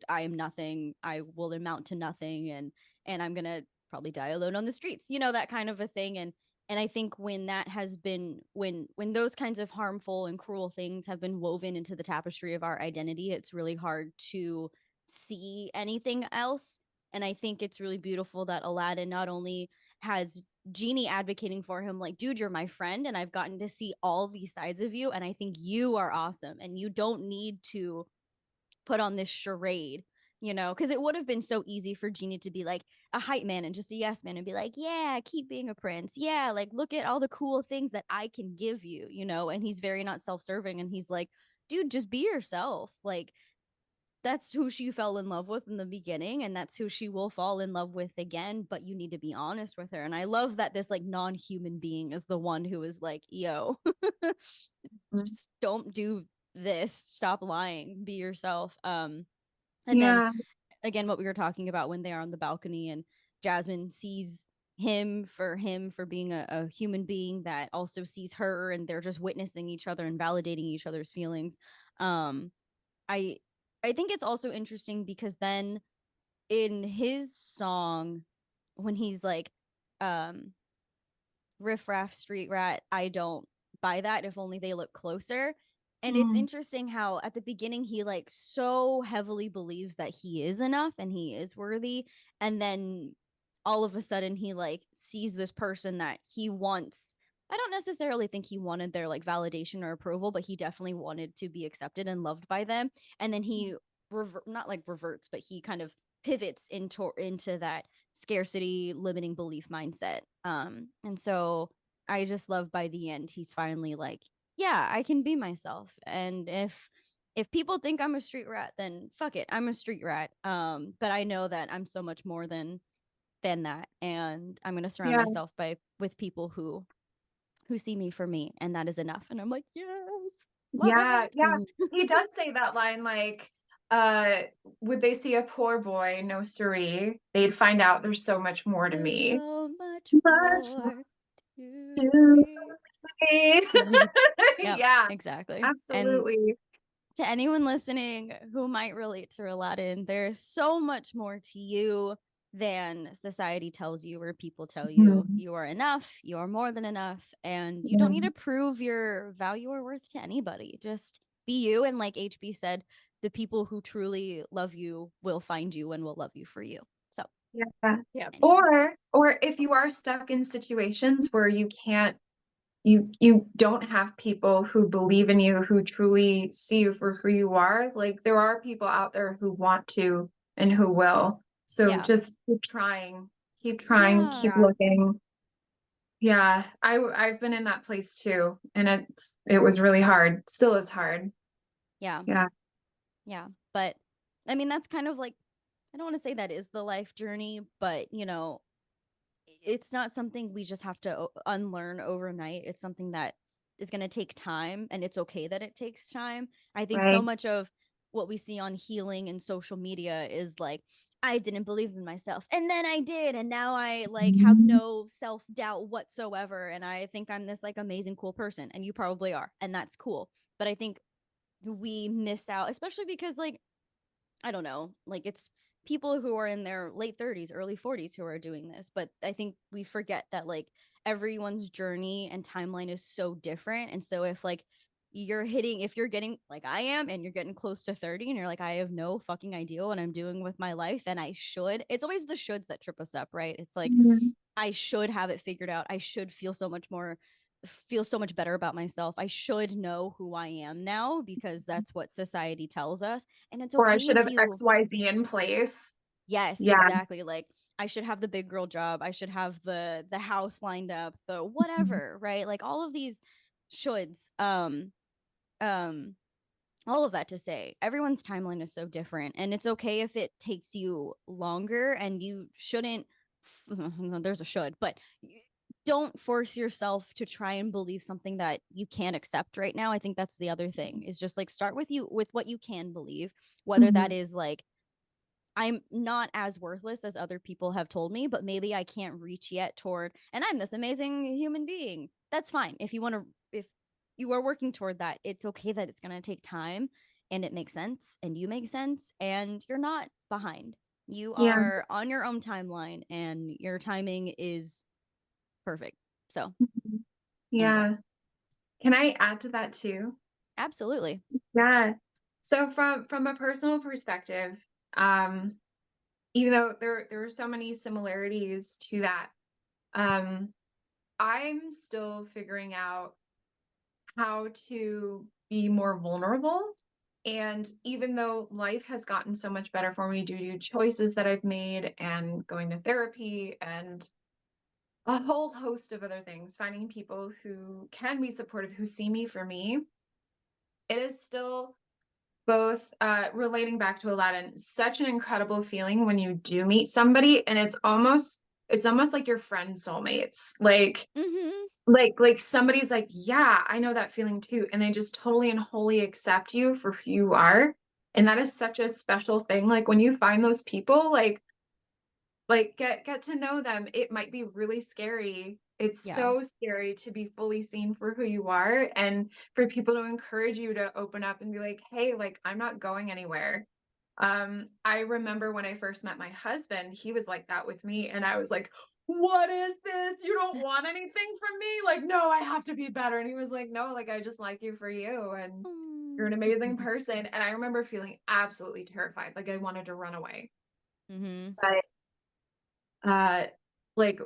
am nothing, I will amount to nothing, and I'm gonna probably die alone on the streets, that kind of a thing. And I think when that has been when those kinds of harmful and cruel things have been woven into the tapestry of our identity, it's really hard to see anything else. And I think it's really beautiful that Aladdin not only has Genie advocating for him, like, "Dude, you're my friend, and I've gotten to see all these sides of you, and I think you are awesome, and you don't need to put on this charade." Because it would have been so easy for Genie to be like a hype man and just a yes man and be like, "Yeah, keep being a prince. Yeah, like, look at all the cool things that I can give you," and he's very not self-serving, and he's like, "Dude, just be yourself." Like, that's who she fell in love with in the beginning, and that's who she will fall in love with again, but you need to be honest with her. And I love that this like non-human being is the one who is like, "Yo, just don't do this, stop lying, be yourself." And then Yeah. again, what we were talking about when they are on the balcony and Jasmine sees him for being a human being that also sees her, and they're just witnessing each other and validating each other's feelings. um I I think it's also interesting because then in his song, when he's like, um, "Riff raff, street rat, I don't buy that. If only they look closer." And it's Mm. interesting how at the beginning he like so heavily believes that he is enough and he is worthy, and then all of a sudden he like sees this person that he wants. I don't necessarily think he wanted their like validation or approval, but he definitely wanted to be accepted and loved by them. And then he not like reverts, but he kind of pivots into that scarcity limiting belief mindset. And so I just love by the end he's finally like, "Yeah, I can be myself, and if people think I'm a street rat, then fuck it, I'm a street rat. But I know that I'm so much more than that, and I'm going to surround Yeah. myself with people who see me for me, and that is enough." And I'm like, "Yes, love Yeah. it." Yeah. He does say that line like, uh, would they see a poor boy? No siree. They'd find out there's so much more to There's me. so much Much more more to to me. me. Yep, Yeah, exactly. And absolutely. to anyone listening who might relate to Aladdin, there's so much more to you than society tells you or people tell you. Mhm. You are enough, you are more than enough, and you Yeah. don't need to prove your value or worth to anybody. Just be you. And like HB said, the people who truly love you will find you and will love you for you. So, Yeah. Yeah. anyway. Or if you are stuck in situations where you don't have people who believe in you, who truly see you for who you are, like there are people out there who want to and who will. So Yeah. just keep trying, keep Yeah. looking. Yeah, I've been in that place too, and it was really hard. Still is hard. Yeah. Yeah. Yeah. But I mean, that's kind of like, I don't want to say that is the life journey, but it's not something we just have to unlearn overnight. It's something that is going to take time, and it's okay that it takes time. I think so Right. much of what we see on healing and social media is like, "I didn't believe in myself, and then I did, and now I like have no self-doubt whatsoever, and I think I'm this like amazing cool person." And you probably are, and that's cool. But I think we miss out, especially because like, I don't know, like it's people who are in their late 30s, early 40s who are doing this, but I think we forget that like everyone's journey and timeline is so different. And so if you're getting like I am and you're getting close to 30 and you're like, "I have no fucking idea what I'm doing with my life and I should." It's always the shoulds that trip us up, right? It's like, Mhm. I should have it figured out. I should feel so much better about myself. I should know who I am now because that's what society tells us. And it's Or I okay should if have you XYZ in place. Yes, Yeah. exactly. Like, I should have the big girl job. I should have the house lined up, the whatever, right? Like all of these shoulds. Um all of that to say, everyone's timeline is so different, and it's okay if it takes you longer, and you shouldn't there's a should, but don't force yourself to try and believe something that you can't accept right now. I think that's the other thing, is just like start with what you can believe, whether that is like, I'm not as worthless as other people have told me, but maybe I can't reach yet toward, and I'm this amazing human being. That's fine. If you are working toward that, it's okay that it's going to take time, and it makes sense, and you make sense, and you're not behind. You Yeah. are on your own timeline, and your timing is perfect. So, Yeah. anyway. Can I add to that too? Absolutely. Yeah. So from a personal perspective, even though there are so many similarities to that, I'm still figuring out how to be more vulnerable. And even though life has gotten so much better for me due to choices that I've made and going to therapy and a whole host of other things, finding people who can be supportive, who see me for me, it is still both relating back to Aladdin, such an incredible feeling when you do meet somebody and it's almost like your friend soulmates. Like Mm-hmm. like somebody's like, yeah, I know that feeling too. And they just totally and wholly accept you for who you are. And that is such a special thing. Like when you find those people, like get to know them. It might be really scary. It's Yeah. so scary to be fully seen for who you are, and for people to encourage you to open up and be like, hey, like I'm not going anywhere. I remember when I first met my husband, he was like that with me, and I was like, what is this? You don't want anything from me? Like, no, I have to be better. And he was like, no, like I just like you for you, and you're an amazing person. And I remember feeling absolutely terrified, like I wanted to run away. Mm-hmm. But like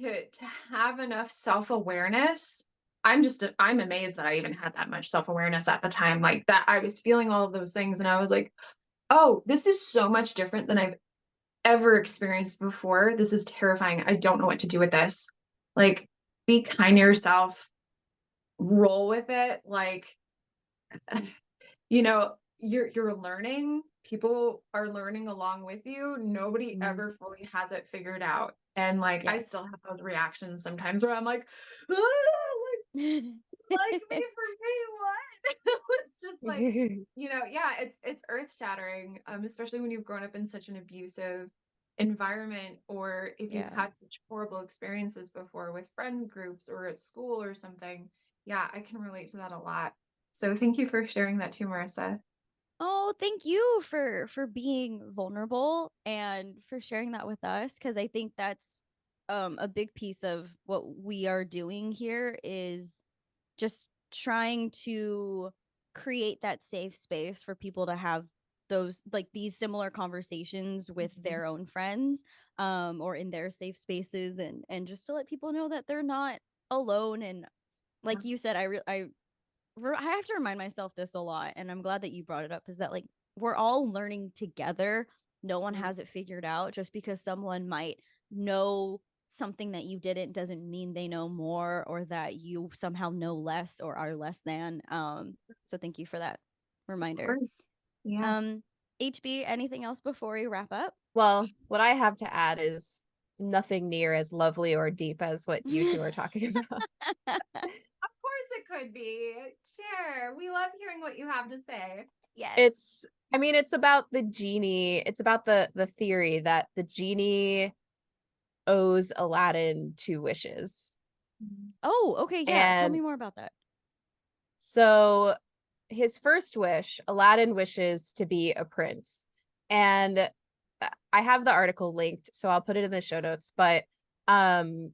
to have enough self-awareness, I'm amazed that I even had that much self-awareness at the time, like that I was feeling all of those things, and I was like, oh, this is so much different than I've ever experienced before. This is terrifying. I don't know what to do with this. Like, be kind to yourself, roll with it. Like, you're learning. People are learning along with you. Nobody Mm-hmm. ever fully has it figured out. And like, I still Yes. have those reactions sometimes where I'm like, ah, like me for me, what? It's just like, yeah, it's earth shattering, especially when you've grown up in such an abusive environment, or if you've Yeah. had such horrible experiences before with friend groups or at school or something. Yeah, I can relate to that a lot. So thank you for sharing that too, Marissa. Oh, thank you for being vulnerable and for sharing that with us, because I think that's a big piece of what we are doing here, is just trying to create that safe space for people to have those, like, these similar conversations with their own friends, or in their safe spaces, and just to let people know that they're not alone. And like you said, I have to remind myself this a lot, and I'm glad that you brought it up, is that like we're all learning together. No one has it figured out. Just because someone might know something that you didn't doesn't mean they know more, or that you somehow know less or are less than. So thank you for that Of reminder. course. Yeah. HB, anything else before we wrap up? Well, what I have to add is nothing near as lovely or deep as what you two are talking about. Of course it could be. Sure. We love hearing what you have to say. Yes. It's about the genie. It's about the theory that the genie owes Aladdin 2 wishes. Oh, okay. Yeah. Tell And me more about that. so his first wish, Aladdin wishes to be a prince. And I have the article linked, so I'll put it in the show notes. But the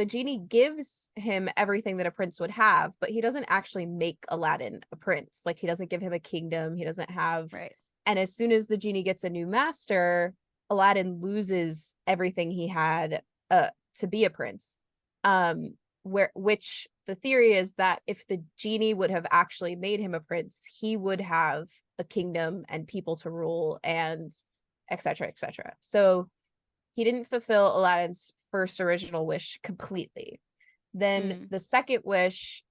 genie gives him everything that a prince would have, but he doesn't actually make Aladdin a prince. Like, he doesn't give him a kingdom. He doesn't have. Right. And as soon as the genie gets a new master, Aladdin loses everything he had to be a prince. Which the theory is that if the genie would have actually made him a prince, he would have a kingdom and people to rule, and etc., etc. So he didn't fulfill Aladdin's first original wish completely. Then the second wish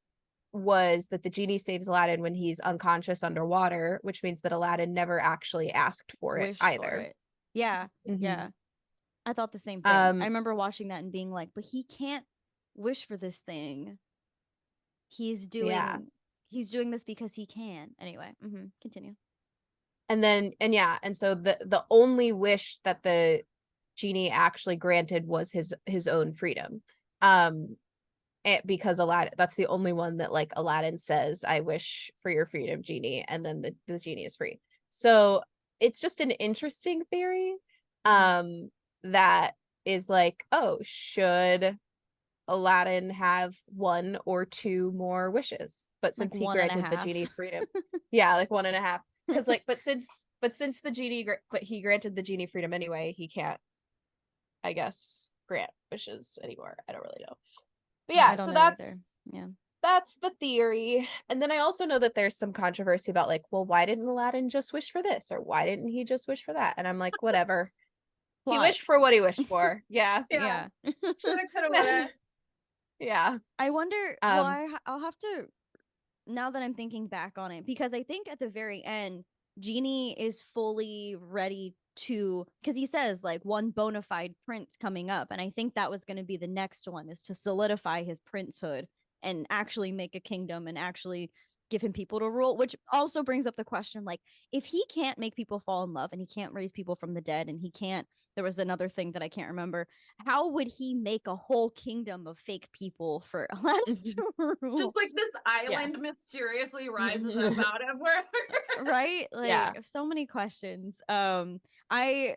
was that the genie saves Aladdin when he's unconscious underwater, which means that Aladdin never actually asked for it either. Yeah. Mhm. Yeah. I thought the same thing. I remember watching that and being like, but he can't wish for this thing. He's doing this because he can. Anyway, continue. And so the only wish that the genie actually granted was his own freedom. Because Aladdin, that's the only one that like Aladdin says, I wish for your freedom, genie, and then the genie is free. So it's just an interesting theory that is like, oh, should Aladdin have 1 or 2 more wishes? But since he granted the genie freedom, like 1.5, because like but since the genie he granted the genie freedom anyway, he can't, I guess, grant wishes anymore. I don't really know. But yeah, so that's the theory. And then I also know that there's some controversy about like, well, why didn't Aladdin just wish for this, or why didn't he just wish for that? And I'm like, whatever. He wished for what he wished for. Yeah. Shoulda, coulda, woulda. Yeah. I wonder, I'll have to, now that I'm thinking back on it, because I think at the very end, Genie is fully ready to, because he says like one bona fide prince coming up, and I think that was going to be the next one, is to solidify his princehood and actually make a kingdom and actually give him people to rule, which also brings up the question, like, if he can't make people fall in love and he can't raise people from the dead and he can't, there was another thing that I can't remember, how would he make a whole kingdom of fake people for Aladdin to rule? Just like this island mysteriously rises up out of wherever. Right? Like, so many questions. I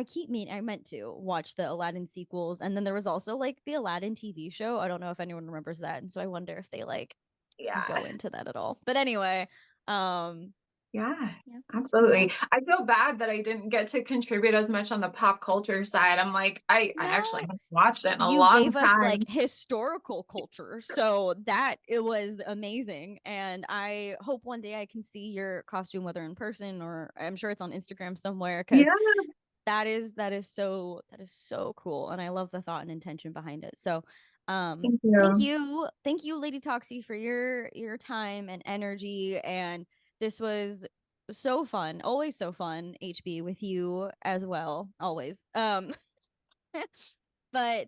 keep meaning, I meant to watch the Aladdin sequels, and then there was also like the Aladdin TV show. I don't know if anyone remembers that, and so I wonder if they like go into that at all. But anyway, yeah, absolutely. I feel bad that I didn't get to contribute as much on the pop culture side. I'm like, I actually haven't watched it in a long time. You gave us like historical culture, so that it was amazing. And I hope one day I can see your costume, whether in person or I'm sure it's on Instagram somewhere, because that is so cool, and I love the thought and intention behind it. So thank you, Lady Toxie, for your time and energy, and this was so fun, always so fun, HB, with you as well, always. But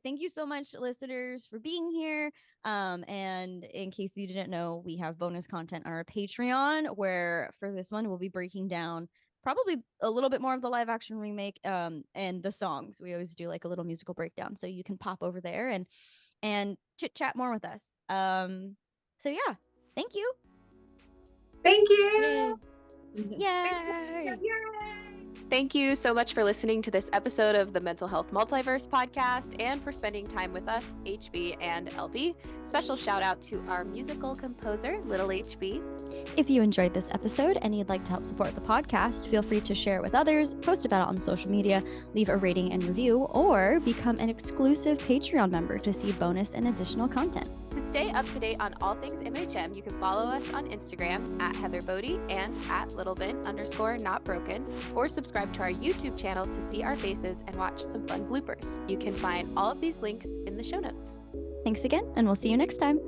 thank you so much, listeners, for being here. And in case you didn't know, we have bonus content on our Patreon, where for this one we'll be breaking down probably a little bit more of the live action remake and the songs. We always do like a little musical breakdown, so you can pop over there and chit chat more with us. So yeah, thank you. Thank you. Yay. Thank you so much for listening to this episode of the Mental Health Multiverse podcast, and for spending time with us, HB and LB. Special shout out to our musical composer, Little HB. If you enjoyed this episode and you'd like to help support the podcast, feel free to share it with others, post about it on social media, leave a rating and review, or become an exclusive Patreon member to see bonus and additional content. To stay up to date on all things MHM, you can follow us on Instagram at Heather Bodie and at littlebin_notbroken, or subscribe to our YouTube channel to see our faces and watch some fun bloopers. You can find all of these links in the show notes. Thanks again, and we'll see you next time.